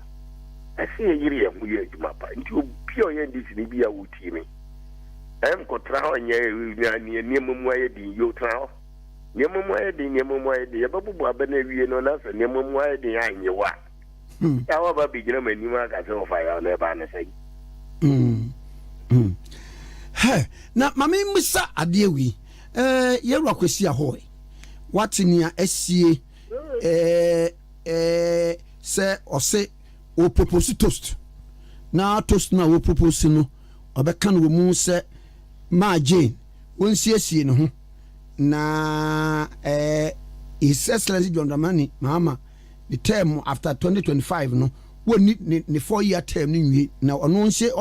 asi yiri ya muye adwuma pa nti obi o ye ndisi ni bia wuti mi em ko tra onye ni nemu aye di yo tra nemu aye di ya babu abana wie no na se nemu aye di anyewa ya wa ba bi gina mani ma ka se ofa ya na ba na sai na mama musa ade wi ye ru akwesi ahoy watini a asie say or say o propose toast na toast na o propose no obeka no mu say ma Jane won siesie no ho na His Excellency John Dramani Mahama the term after 2025 no woni ne 4-year term ni nwie na ono nse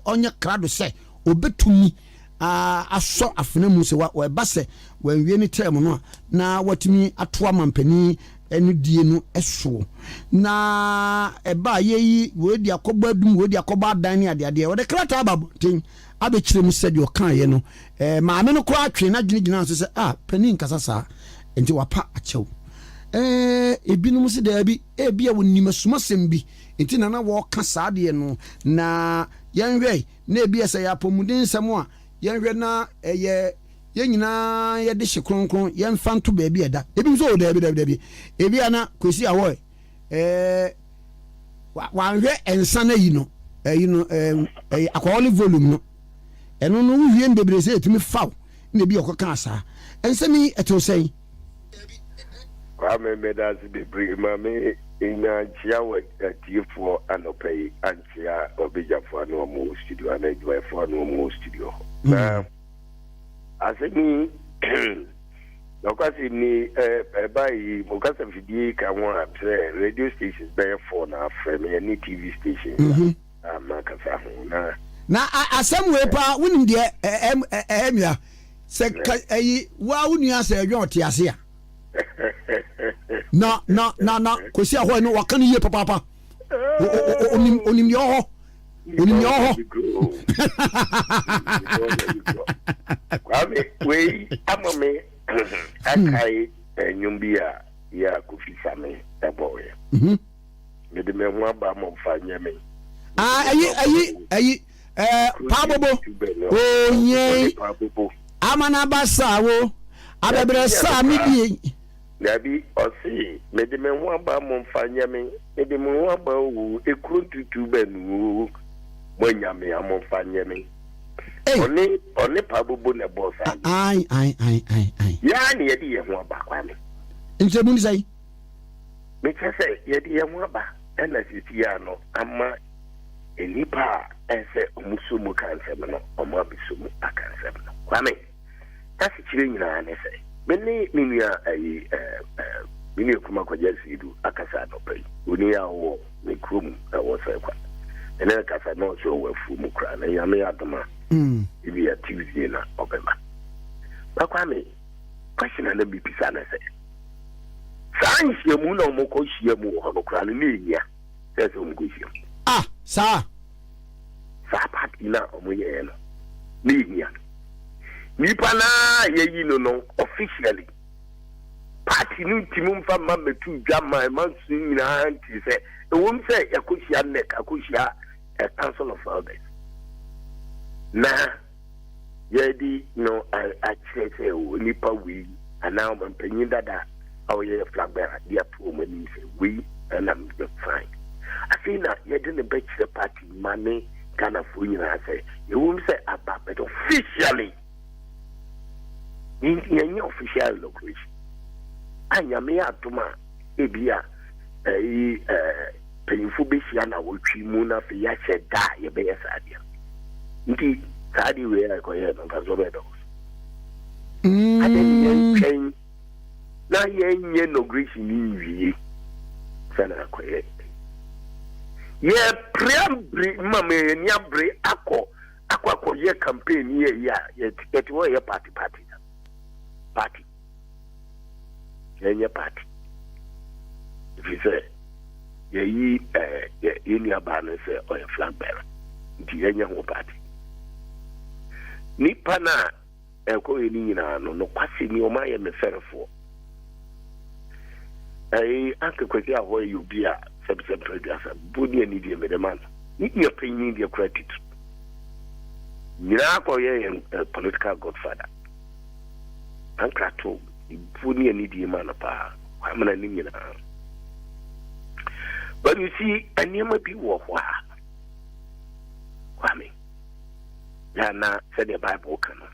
onye krado se obetumi aso afena mu se wa ba se wa nwie ni term no na watumi ato amampani enu die no eso na eba yeyi we di akoba dum we di akoba dan ni ade we de krata ababo tin abekire mu se de okan ye no maame no kro atwe na gina so se pani nkasa sa enti wapa achew ebinum se da bi ebia wonima suma sembi enti na wo ka saade no na yenhwe na ebia se ya pomuden nsem a yenhwe na yenyina ye de hye yen fanto ba bi eda ebi so da bi ebia na kwesi awo wanhwe ensa na yi no alcohol volume no eno no wie ndebre se etumi faw na bi okoka asa ensemi eto sei Kwame medasi be bring mame ina chia wa tifo anopei anchia obejafo no mo studio ana joyfo no mo studio na asemi nokasi ni bai mokasa fidie ka won radio stations be for na frame any TV station amakasa ho na asem we pa wonim de emia se ayi wa wonu asa edwo otiase a na kwesi aho no waka no ye papa onim yo Kwame we amame akai nyumbia ya kufisame eboye me de me ho aba mo fanya me ayi pabobo onye amana basawo abebre sa midie Nabi osi me de me ho aba mo fanya me de me ho aba wu ekuru tutu benu mo nyame amo fanya me oni pabobo na boss ai ya ni yedi ye ho aba Kwame ntebu ni sai me chese yedi ye ho aba na sisi ya no ama enipa ese omusumu kansem no omo abisumu akansem no Kwame kasi chire nyina ne se meni minia mini kuma kwa jasidu akasa no pai uni ya wo ni krum wo se kwa ene kasa no so wa fu mu kra na ya me adoma ibi ya Tuesday na obema Kwame question na bi pisa na se san hiemu na mo ko hiemu ho no kra ni nia se so mo ko hiemu sa party na omo ye no ni nia nipa na yeyi no officially party no timum fa mametu dwama mansu nyina anti se ewom se yakohia nek akohia a council of elders na yedi no a chese nipa we ana mpanyin dada awye flag bearer dia promeni se we and I'm fine afina yedi ne bechire party mane kana fu nyina se ewom se ababet officially in official location anya me atuma ebia penifo besia na wotwi mu na fe ya CHEDDAR ye be sadia nti sadi we ya ko ye no kazo be do aden yen na yen ye no greece ni wie sana ko ye pre mama ni abre akọ ye campaign ye ticket wo ye party yenye party if you say ye ni abane say o ye flag bearer nti yenye ho party ni pana eko ye ni nyina no kwase ni o ma ye meferefo ankekwati aho ye obi a sebse producer bodi ni die medeman ni ye penyin die credit nyina ko ye political godfather ankrato ibuni ni di mana pa amana ni nyina but you see anyama bi wo hwa Kwame ya na said the Bible kana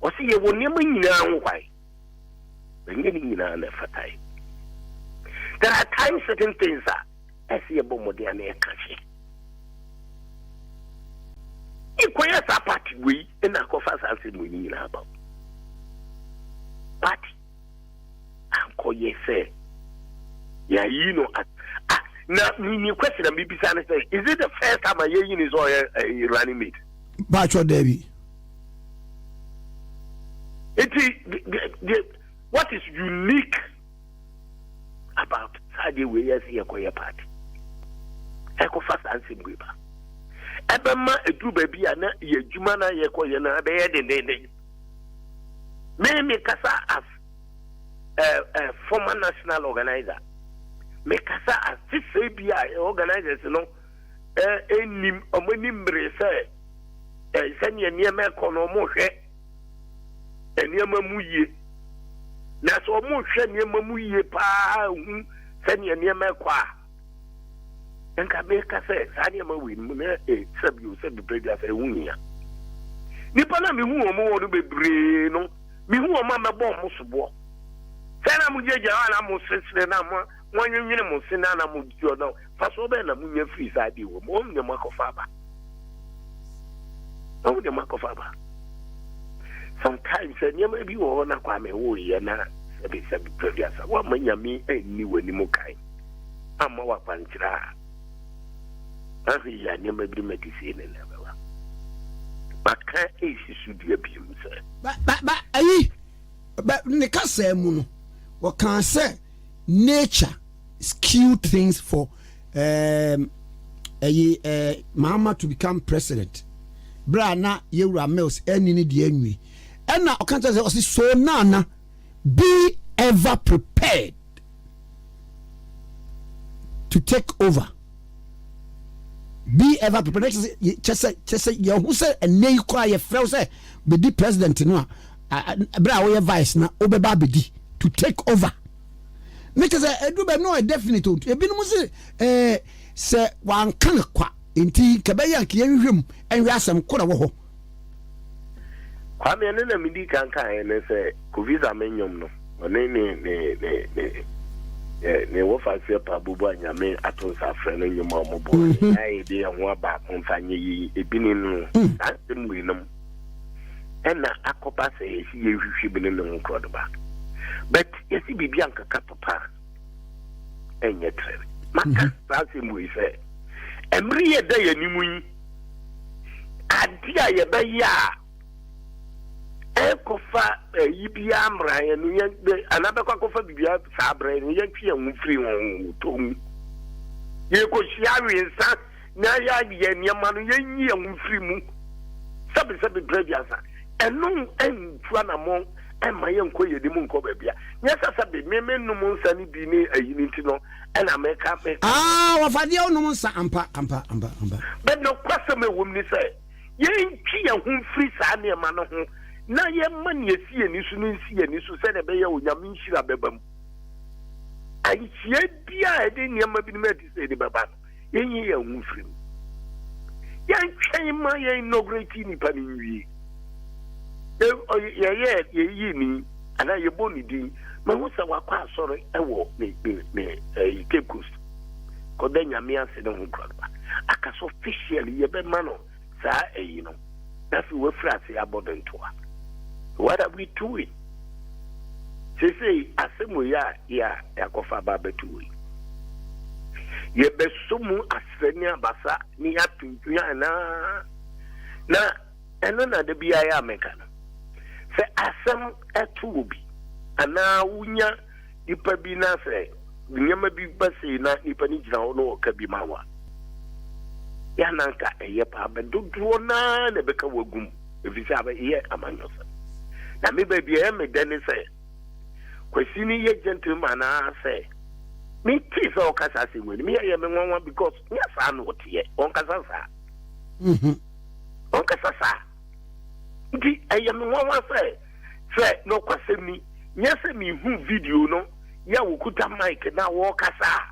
o si ye woni ma nyina anwai benye ni nyina na fatai There are times certain things are as a bomodian country. Equals a party we in a coffers and we need about. But Uncle ye say, yeah, you know, now me question and maybe say, is it the first time a yin is all a running mate? Bacho Debbie. It is what is unique about Saturday we as a choir party. Echo fast and simple. Ebema edu baby ana ye juma na ye choir na be de me kasa as former national organizer. Me kasa as CBI organizers no enim omonim say senya niema ekonomo hwe eniema muye na so omo hwe niema muye pa hu senya niema ekwa enka me kasa sa niema wi mu na sabi president say hunya nipa na me hu omo wo do bebre no me hu omo mebo mo sobo sena mu jeje na mo sesere na mo wanyewene mo sena na mo dio no fa so be na mu nya free side wo mo nya makofa ba no nya makofa ba sometimes nyama bi wo na kwa me wo ye na sabi previous wa manya mi ni wani mo kai amma wa panchira afi ya nyama bi medicine na ba baka esi sudua bi mu se ba ayi ba ne kasa mu no what can say nature skewed things for mama to become president bra na yewura mills enini de anwi ena o kan say so na be ever prepared to take over. Be ever prepared. Just say you who say and you cry your friend say be the president no bra we vice na obeba bedi to take over. Make say edu be no definite ebi no say wan kan kwa nti kebeya nke yenhwem enwe asem kora wo ho. Kwa me na midi kan ne say ko visa menyom no ne wo fa se pa bubu anyame aton sa frɛ no nyoma mo bo ai de ho aba konfanye yi ebini no asem wi nom ena akopa se yi yehwehwe bi no nkrodo ba but yesi bibia nkaka papa enye tre maka asem wi se emri ye da yanimu yi adia ye ba ya ekofa yibia amra ye no ye anabekwa kofa bibia sabra ye ye twie nwufiri won tom ye ko shiawe nsa na ya ye niam no ye nyi nwufiri mu sabi previasa enu entua na mo ema ye nko ye dimu nko babia nya sabi me num nsa ni bi ni ayini ntino ena meka wa fade o num nsa ampa but no kwasem ewum ni say ye ntwi ye nwufiri sa na ema no ho na ye man ye sie ni su nsi ye ni su se na be ye onyam nhira bebam ai tie bia e de niam bi ni meti se de baba ye nyi ye nwufiri ye ntwen ma ye inaugurate ni pa ni nwi ye yi ni ana ye boni din ma wo se wakwa asore e wo me Cape Coast ko de nyame ase de ho kraba aka so officially ye be ma no sa eyi no na fi we frase aboden to a. What are we doing? Say asemu ya kofa babetu. Ye besumu asenia basa ni atuntuya na eno na de bia ya meka no. Se asem etu obi ana wunya ipa bi na se nyama bi base na ipa ni gina ho no ka bi mawa. Ya nanka eye pa bedodo na ne beka wagum efisi aba ye amanyosa. Na me baby me deni say kwesini ye gentleman na say me tis o kasa se we me ye me nwanwa because nya sa no tie on kasa sa on kasa sa ndi aye me nwanwa say no kwasemi nya se me hu video no ya wokuta mic na wo kasa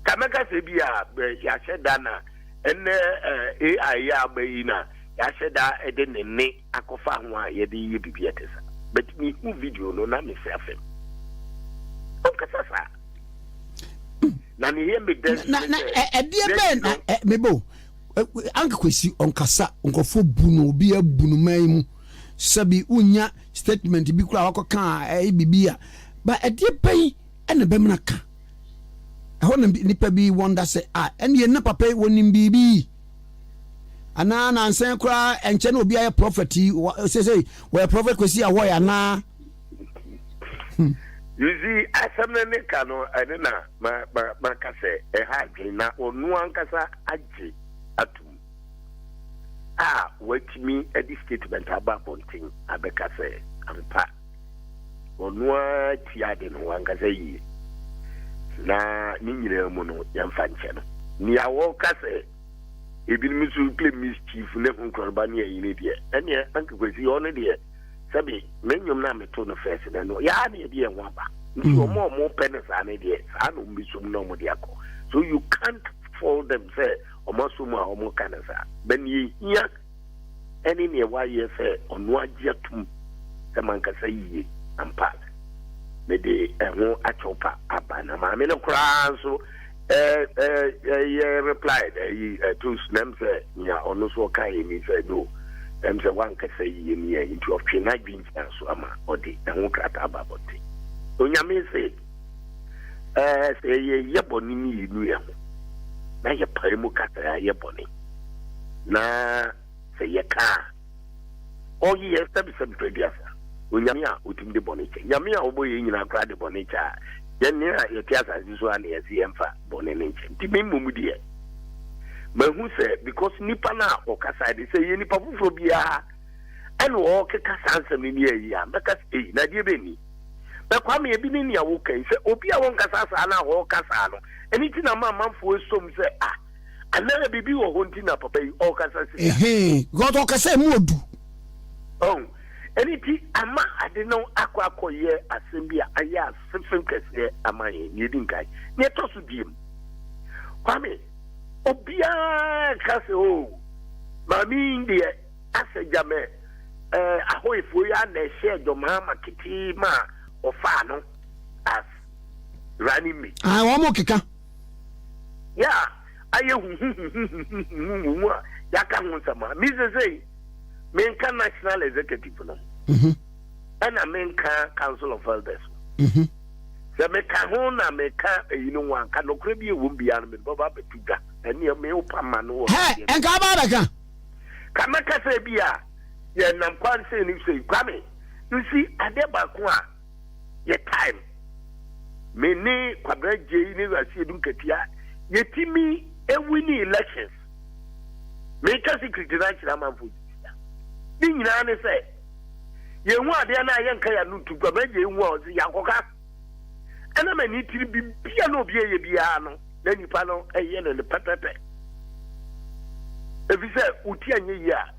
kameka se bia ya CHEDDAR na ene AI ya bayina ya CHEDDAR ede ne akofa ho a ye de yibibia tesa but me hu video no na me se afem o kasa sa na ne hear me des na edie ben mebo anka kwesi onkasa nkofo bunu obi abunu man mu sabi unya statement bi kura wakoka bibia ba edie ben ene bemna ka ho na nipa bi wonder say ene na papa wonim bibi ana na nsen kura enche na obi aye prophet say we prophet kwesi awo ya na you see asamna ne kano anena ma kase ha na onu ankasa age atum watching a statement about bonting abekase ampa onua tiade no wangaza yi na ni nyina mu no yamfa nche no ni awo kase ebi mi so play mischief ne hunkorba ne yi ne de ene anka kwesi ono de sabi menyum na meto no first na no ya na de enwa ba nti omo penisa ne de sa no mbi so no mo de akọ so you can't fall them say omo so mu a omo kanasa ben yi hia ene ne wa ye say onu agye atum se mankasa yi ampa me de ho achopa abana ma me no kra so replied to them say ya onu so kai ni say no them say one kasa yi ni into of china bin so ama odi ho krata ababote onyame say say ye boni ni nu ya na ye pare mu kata ye boni na say ye ka o ye step prediasa onyame a otim de boni che nyame a oboye nyina kra de boni cha ye ne a ye tiasa so an ye si emfa boni ne che ti me mumu de ma hu say because nipa na o kasa de say ye nipa fufuro bia ene o keka sansem ni ye ya meka say na de be ni be kwa me bi ni awo kan say obi a won kasa sa na ho kasa no eni ti na ma manfo esom say anara bibi wo ho nti na papa yi o kasa say god o kasa mu odu anything ama ade no akwakoye asembia aya sifin kese amaye ni dinkai ne to su dim kwame obia kase mami ndie asejame ahoifo ya na share do mama kiti ma ofa no as running me wo mo keka ya aye ya ka hu sama mi say menka national executive no and I menka council of elders the meka ho na meka wan ka no kra bi ewo bia no me baba betuga ene me opama no enka ba beka ka meka se bia ye nam kwan se ni se kwame you see ade ba ko a ye time me ni kwabra je ni wasi edun katia ye timi ewini elections me ka secret na chira manfo ni nyina ne se ye hu ade na yenka ya nutu gba meje hu o se yakoka ana mani tiri bibia no obi ye bia no na nipa no eye no le pepepe ebi se uti anye ya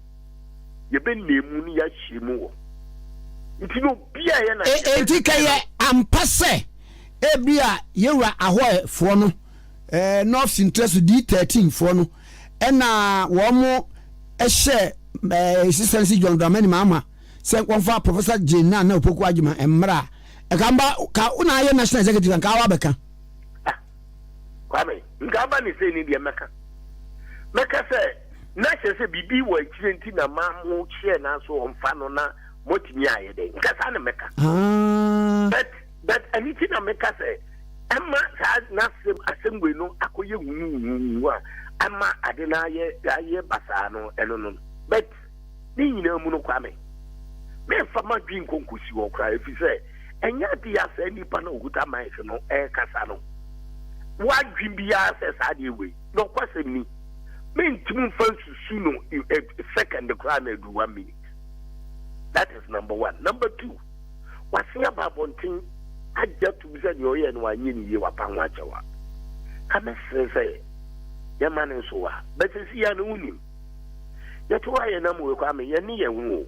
ye be nemu ni ya hyimu wo nti no bia ye na enti kaye ampase ebia yewa ahoe fo no north interest D13 fo no ena wo mo ehye assistance John Dramani mama say konfa Professor Jane na opoku adwuma emra e ka mba ka una aye national executive ka wa beka kwame ngaba ni say ni de meka say na se bibi wa chirenti na ma mo share na so onfa no na motimi aye de nkasa na meka but anything na meka say amma na assembly no akoye wu amma adena aye basa no eno no but ni nyina mu no kwame me fa ma dwin konkosi wo kra efi se enya dia sa nipa na oguta man se no kasa no wa dwin bia se sa de we no kwasem ni me ntim fa susu no second kra na do 1 minute. That is number 1. Number 2, wasi ababontin aja to be said yo ye no anyi ni ye wa panwa chawa kama se ya man so wa but si ya no unim ya to aye na mo kwa me ye ni ye hu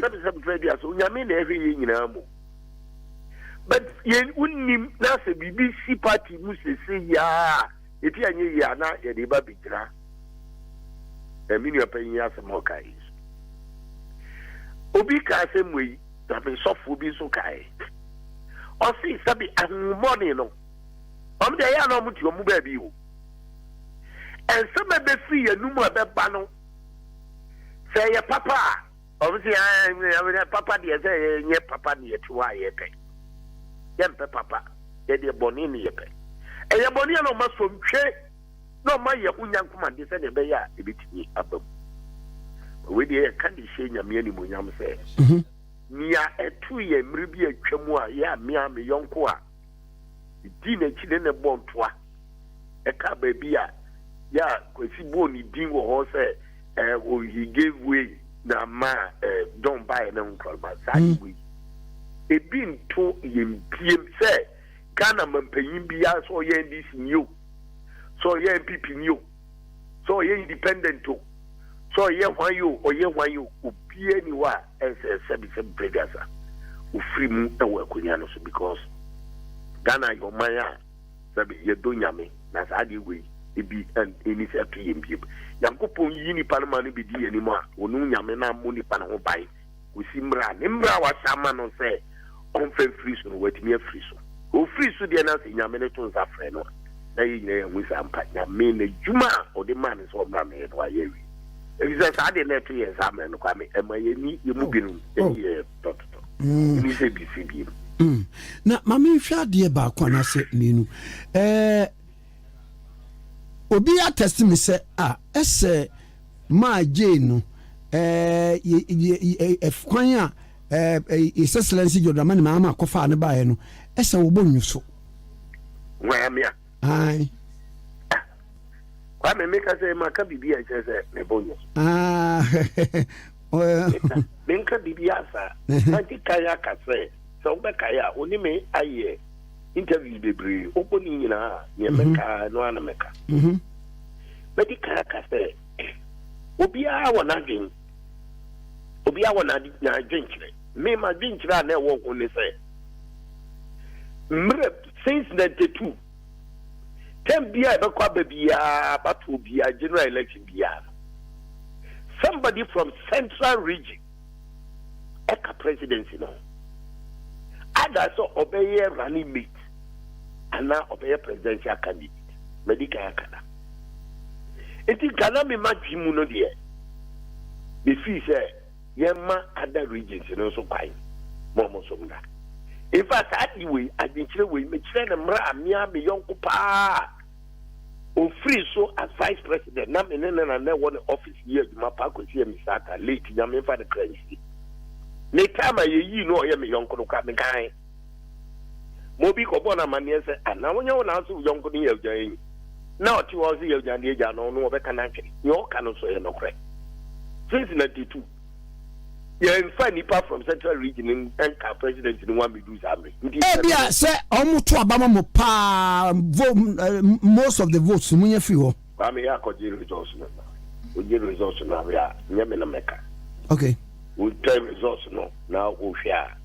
sabi fedi aso nyame na ehwe ye nyina mo but ye unim na se BBC party mu se ya eti anye ya na ye de ba bidra mini open ya se mo kai obi ka se mwe tabe sofo bi so kai o si sabi ahumoni no de ya no muti omu ba bi o ense me be fi anumu abeba no say ya papa obviously papa de say ye papa de tuwa ye pe yempe papa ye de boni ni ye pe e ye boni no masomtwe no ma ye hunyankuma de say ne be ya e bitini abam we de kan de she nyame ani mo nyam say nia etu ye mribi atwamu a ya mia me yonko a di na chi ne bontoa e ka ba bi a ya kwesi boni din wo ho say he gave way na ma don't buy na nkroma sai we e bi nto yempiem say Ghana mampanyin bia so ye NDC new so ye NPP new so ye independent to so ye hwan yo or ye hwan yo obi ani wa sebi predasa ufri mu ewe akunya no so because Ghana yo maya sebi ye do nyame na sa de we ebi and any say to yempiem yankopon yi ni parliament bi di animo a onu nyame na mo ni pa na ho bai osimra ne mra wa sama no say on fe free so no watimi free so o free so de na se nyame ne to nsa frɛ no na yi nyɛ mu sa ampa nyame na juma o de man so mra me no aye wi e bi sa de na to yɛ sa me no kwa me e ma ye ni ye mu binu e ye toto ni se bi se bi na mama hwa de ba kwa na se menu obi a test me say ese ma je no kwan a His Excellency Jodama ni mama kofa ne ba ye no ese wo bo nwuso wa mia ai kwa me meka say maka bibia say me bo nwuso menka bibia sa anti kaya ka say so be kaya oni me aye interview bebre oponi nyina ye meka no ana meka beti kaya ka say obi a wona dwen na dwenkyere me ma dwenkyere na wo ko ne say mre since 92 tem bia be kwa bia batu bia general election bia somebody from central region eka presidency no ada so obeye running mate ana obeye presidential candidate medical yakada eti Ghana me match mu no de be feel say yema other regions no so kwai momo so mda in fact adi we adinchire we me chire na mra amia me yonko pa o free so as vice president na me na one office here ma pa ko tie mi saka late nya me fa the credit ne kama ye yi no ye me yonko no ka me kan mo bi ko bona mane se ana wonya wona so yonko ni ye gyan na oti wo so ye gyan de gyan no no be kana nkiri yo ka no so ye no kre since 92 in fact nipa from central region in Enka president in one do Zambi. Ebia say omuto abama mo pa most of the votes munye fi ho. Ba me ya ko je results no. O je results no ya nyame na meka. Okay. O time results no na o hwia.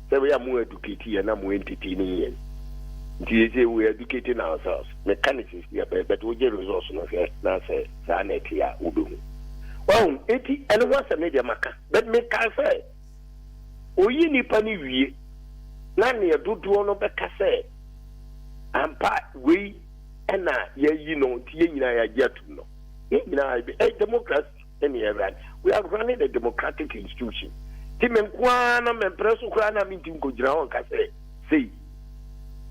Say we are more educated na more entity ni yen. Nti say we educating ourselves. Mechanics here but o je results no hwia na say za na tia odo. Well, eti and once a media maka, but me can say, O ye nipa ni wie, Nani a do no beka say, and part we and ye know, Tia Yatuno. A democracy, any event. We are running a democratic institution. Tim and Kwana and Presso Krana meeting go drown, say.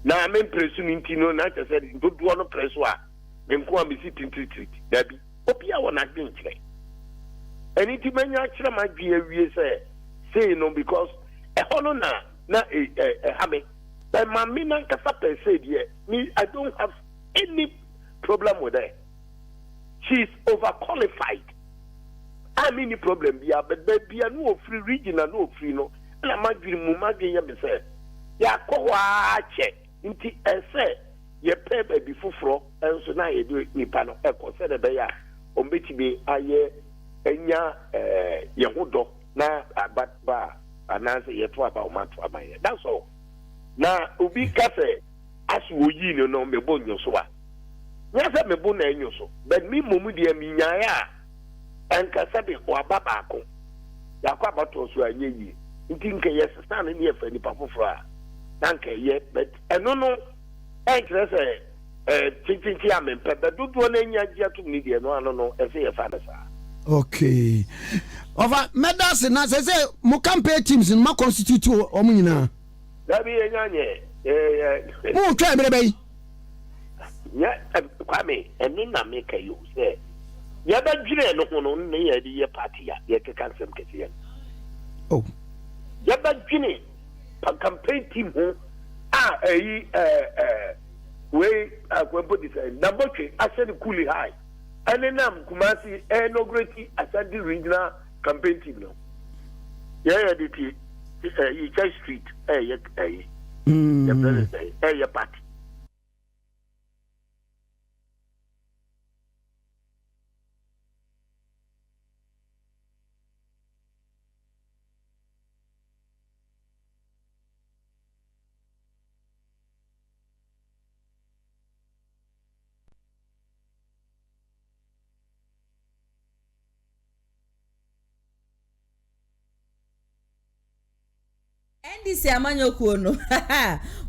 Now I'm impressing Tino, not I said, good one of Presswa, then Kwame sitting treat, Debbie, Opia one not being trained. And it may actually might be a say no because a honor na hame. But my mina Kasapa said, yeah, me, I don't have any problem with her. She's overqualified. I mean, the problem, yeah, but there be a no free region and no free no. And I might be Mumagi, say, ya ko check into a say, ye pay baby fufro, and so now you do it, Nipano, echo, said a bear, or maybe I enya yehudo na abatba ananse yeto aba omato amaye that's all na obi ka say asu oyi no mebo nyoso a nya say mebo na enyoso but me momu de mi nyaaya anka sabe ko ababa ko yakwa abato so anyeyi nti nke yes stand ne yefa ni papofra na nke ye but eno no ɛnkyerɛ sɛ tititi a mempɛ bɛ dodoɔ no anya gye atom ne deɛ no ano no ɛsɛ yɛfa no saa. Okay. Over medals na say mo campaign teams in ma constitute o mo nyina. Da bi yenya Mo twa ebere bayi. Ya kwame enu na me ka yo say. Ya ba dwire no ho no ne ya di ye party ya ye ka nsem kese ya. Oh. Ya ba dwine pa campaign team ho we akwempo say na botwe asɛ kuli high. And then Kumasi inaugurate Asante regional campaign team now. Yeah, the Church Street, your party. NDC amanyokuo no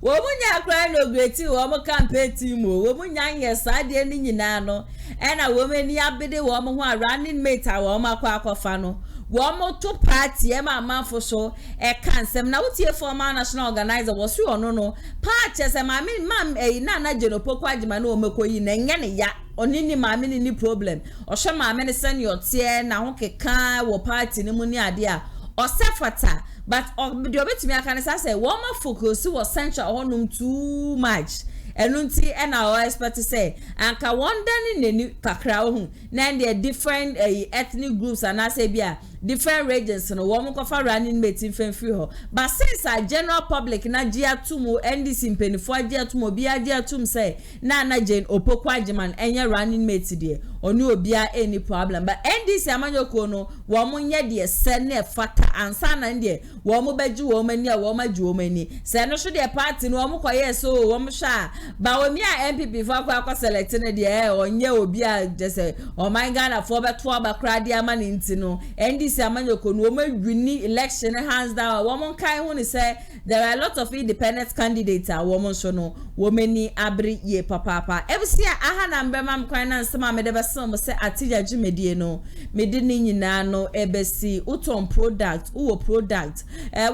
wo munya akra no greti wo mo campaign team wo munya nyesa de ni nyina no e na wo mani abede wo mo ho running mate wo mo akwa no wo mo to party e ma manfo so e kansem na wotie former national organizer wo so ono no party se ma na jenopoko agima na o mekoyi na nye ne ya onini ma ni problem o hwe ma ne senior tie na ho keka wo party ni mu ni ade a osefata. But the obetimi akanisa say woman focus was central honum too much. Enunti and our expert say anka wonder ni kakra ho na there different ethnic groups and I say bia different regions no wo mo kofa running mate free ho but since a general public na gia tumu NDC mpenifo gia tumu obi gia tum say na Jane Opoku Ajiman enye running mate de onu obia any problem but NDC amanyoko no wo mo nye de se na fata ansa na de wo mo bagi wo mani a wo magi wo mani se no so de party no wo mo koye so wo mo sha BAWUMIA NPP for akwa select na de onye obi a just o my Ghana for beto abakra de amani ntino NDC amanyoko no mo wini election hands down wo mo kan hu ni say there are a lot of independent candidates a wo mo so no wo mani abri ye papa ebusia aha na mbema mkwan na nsema me de besom say atija jumedie no me de ni nyina no ebesi uton product uwo product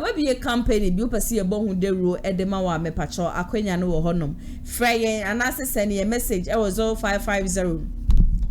we be a company bi upasi e bohu de ro edema wa me pacho akwanya no wo honom frey anase send a message e was 0550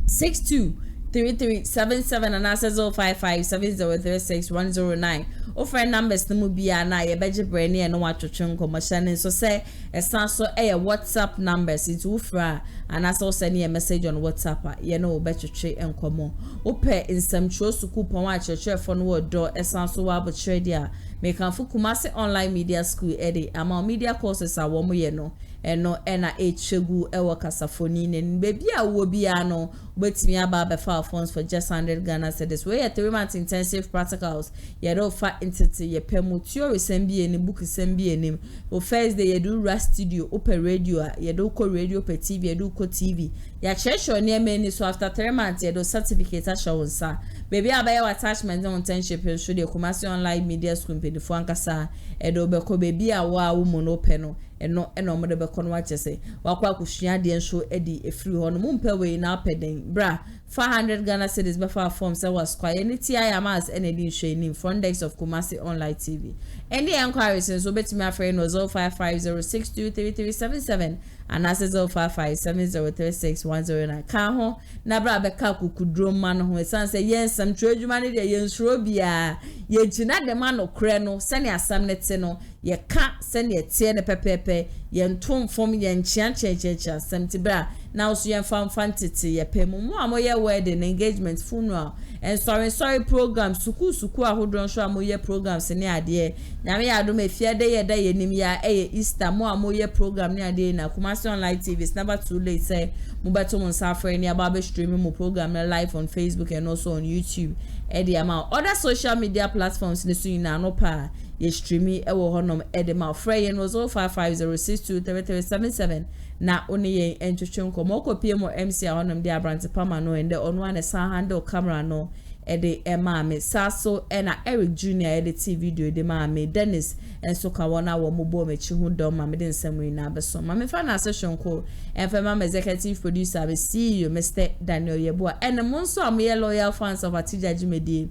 623377 and answer 0557036109. O friend numbers no bia na ye beje brani e no watwetwe nkomashane so say esanso e WhatsApp numbers it ufra and also send a message on WhatsApp ye no betwetwe enkomo ope nsamtro suku pon wa church for no do esanso wa botre dia me kan fu Kumasi online media school ede ama media courses a wo mo ye no eno ena echegu ewo kasafoni ne bebi a wo bia no betimi aba be fa funds for just 100 Ghana cedis we 3 months intensive practicals ye do fa entity ye pemu theory sembi eni book sembi eni o first day ye do studio open radio ye do ko radio per TV ye do ko TV ya chesho ne eme so after 3 months ye do certificate a show nsa bebi aba ye attachment on internship so de Kumasi online media school pe fo ankasa e do be ko bebi a wa wo mo no pe no eno mo de be ko no achese wakwa akusua de nso edi efiri ho no mumpe we na peden bra 400 Ghana cedis be for form say was square any ti amas enedi nhwe front desk of Kumasi online TV any inquiries so betimi afre no 0550623377 and as 0557036109 ka ho na bra be ka kukudro ma no ho san say yensam tredwuma ne de yensuro bia ye gina de ma no kre no sene asam ne te no ye ka sene tie ne pepepe ye ntom fom ye nchia chechecha samti bra now so ye fantiti ye pemu mo amoye wedding engagement funeral and sorry program suku ahodron so amoye programs ne ade nyame ya do mefia de ye da ye nim ya Easter mo amoye program ne ade na Kumasi online TV it's never too late say mo beto mo safari ne aba streaming mo program live on Facebook and also on YouTube ama other social media platforms ne so ina no pa ye streaming ewo honom edema frey no 0550623377 na oni ye entwetwe nkomo kopie mo MC a honom de abrante pama no ende onu ane san handle camera no ede emame saso ena Eric Jr. ede TV video de mame Dennis enso ka wona wo mobo mechi hu dom mame de nsamri na beso mame fa na session ko enfa mame executive producer be CEO Mr. Daniel Yeboa ene monso am ye loyal fans of Atija Jimedi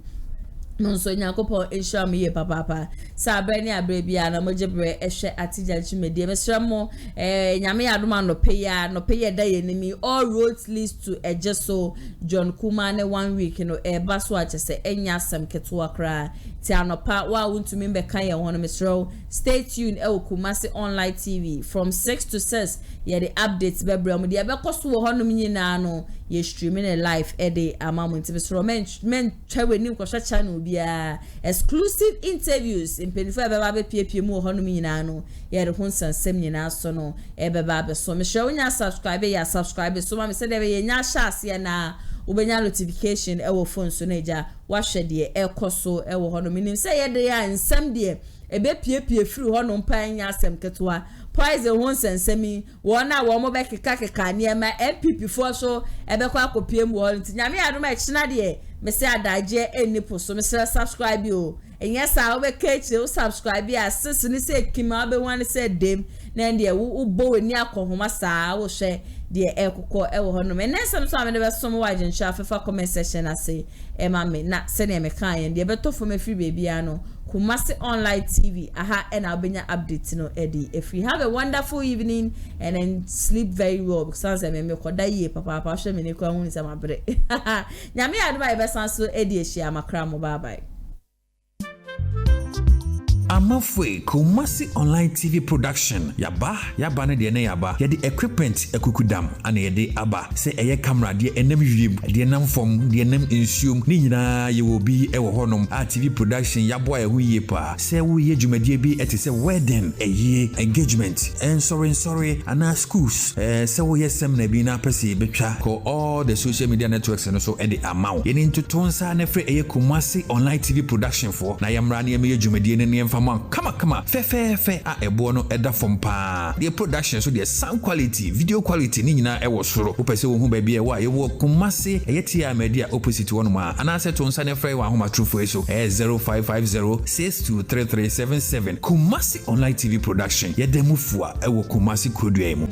non so nyakopo ensure me ye papa sabre ni abre bia na mojebre ehwe Atija Jimedi mesramo nyame adoma no pay da ye nimi all roads leads to ejeso John KUMAH ne 1 week no eba so achese enya asem keto akra ti anopa wa wontumi be kan ye hono mesro stay tuned Kumasi online TV from 6 to 6 ye the updates bebre mo de be koso wo hono nyina no ye streaming a live ede amamunti mesro men twaweni kwhwa channel bia exclusive interviews in penifo beba be piepie mu hono nyina no ye de honsansem nyina so no beba be so mesro nya subscribe so ma se de be nya hyase na ubenya notification ewo phone so neja wahwe de ekoso ewo hono minim se ye de ya nsam de ebe piepie free hono mpa nya asem ketwa poison won sensemi wona wo mo be keka ne ma NPP fo so ebe kwa akopie mu ho nti nyame adoma ekina de me se adaje enipo so me se subscribe o enye sa wo be kechi o subscribe ya sis ni se kima be wan se dem na de wo bo ni akohoma saa wo hwe de ekokọ ewo ho no me nensam so ame de be som wa agensha afefa comment section ase ema me na se ne me kan ye de be to fo me free baby ano Kumasi online TV aha and abenya update no edi if you have a wonderful evening and then sleep very well because I me koda ye papa hwe me ne kwa hu nsama bre nyame aduma e be sanso edi ehia makra mo bye bye Amafwe Kumasi online TV production yaba ne de ne yaba ye de equipment ekukudam ana ye de aba se eye camera de enam wiem de nam fom de enam ensuom ni nyina ye wo bi e wo honom a TV production yabo a hu ye pa se wo ye dwumadie bi etese wedding eye engagement and sorry ana schools se wo ye sem na bi na pese betwa ko all the social media networks no so e de amaw ye ni ntotonsa na fre eye Kumasi online TV production for na yamra na ye dwumadie ne Kama fe a ebo no eda from pa the production so the sound quality video quality ni nyina e wo soro wo pese wo hu ba bia wa ye wo Kumasi eyetia media opposite one ma ana se to nsa ne frɛ wa homa true for so 0550623377 Kumasi online TV production ye demufua e wo Kumasi kodua mu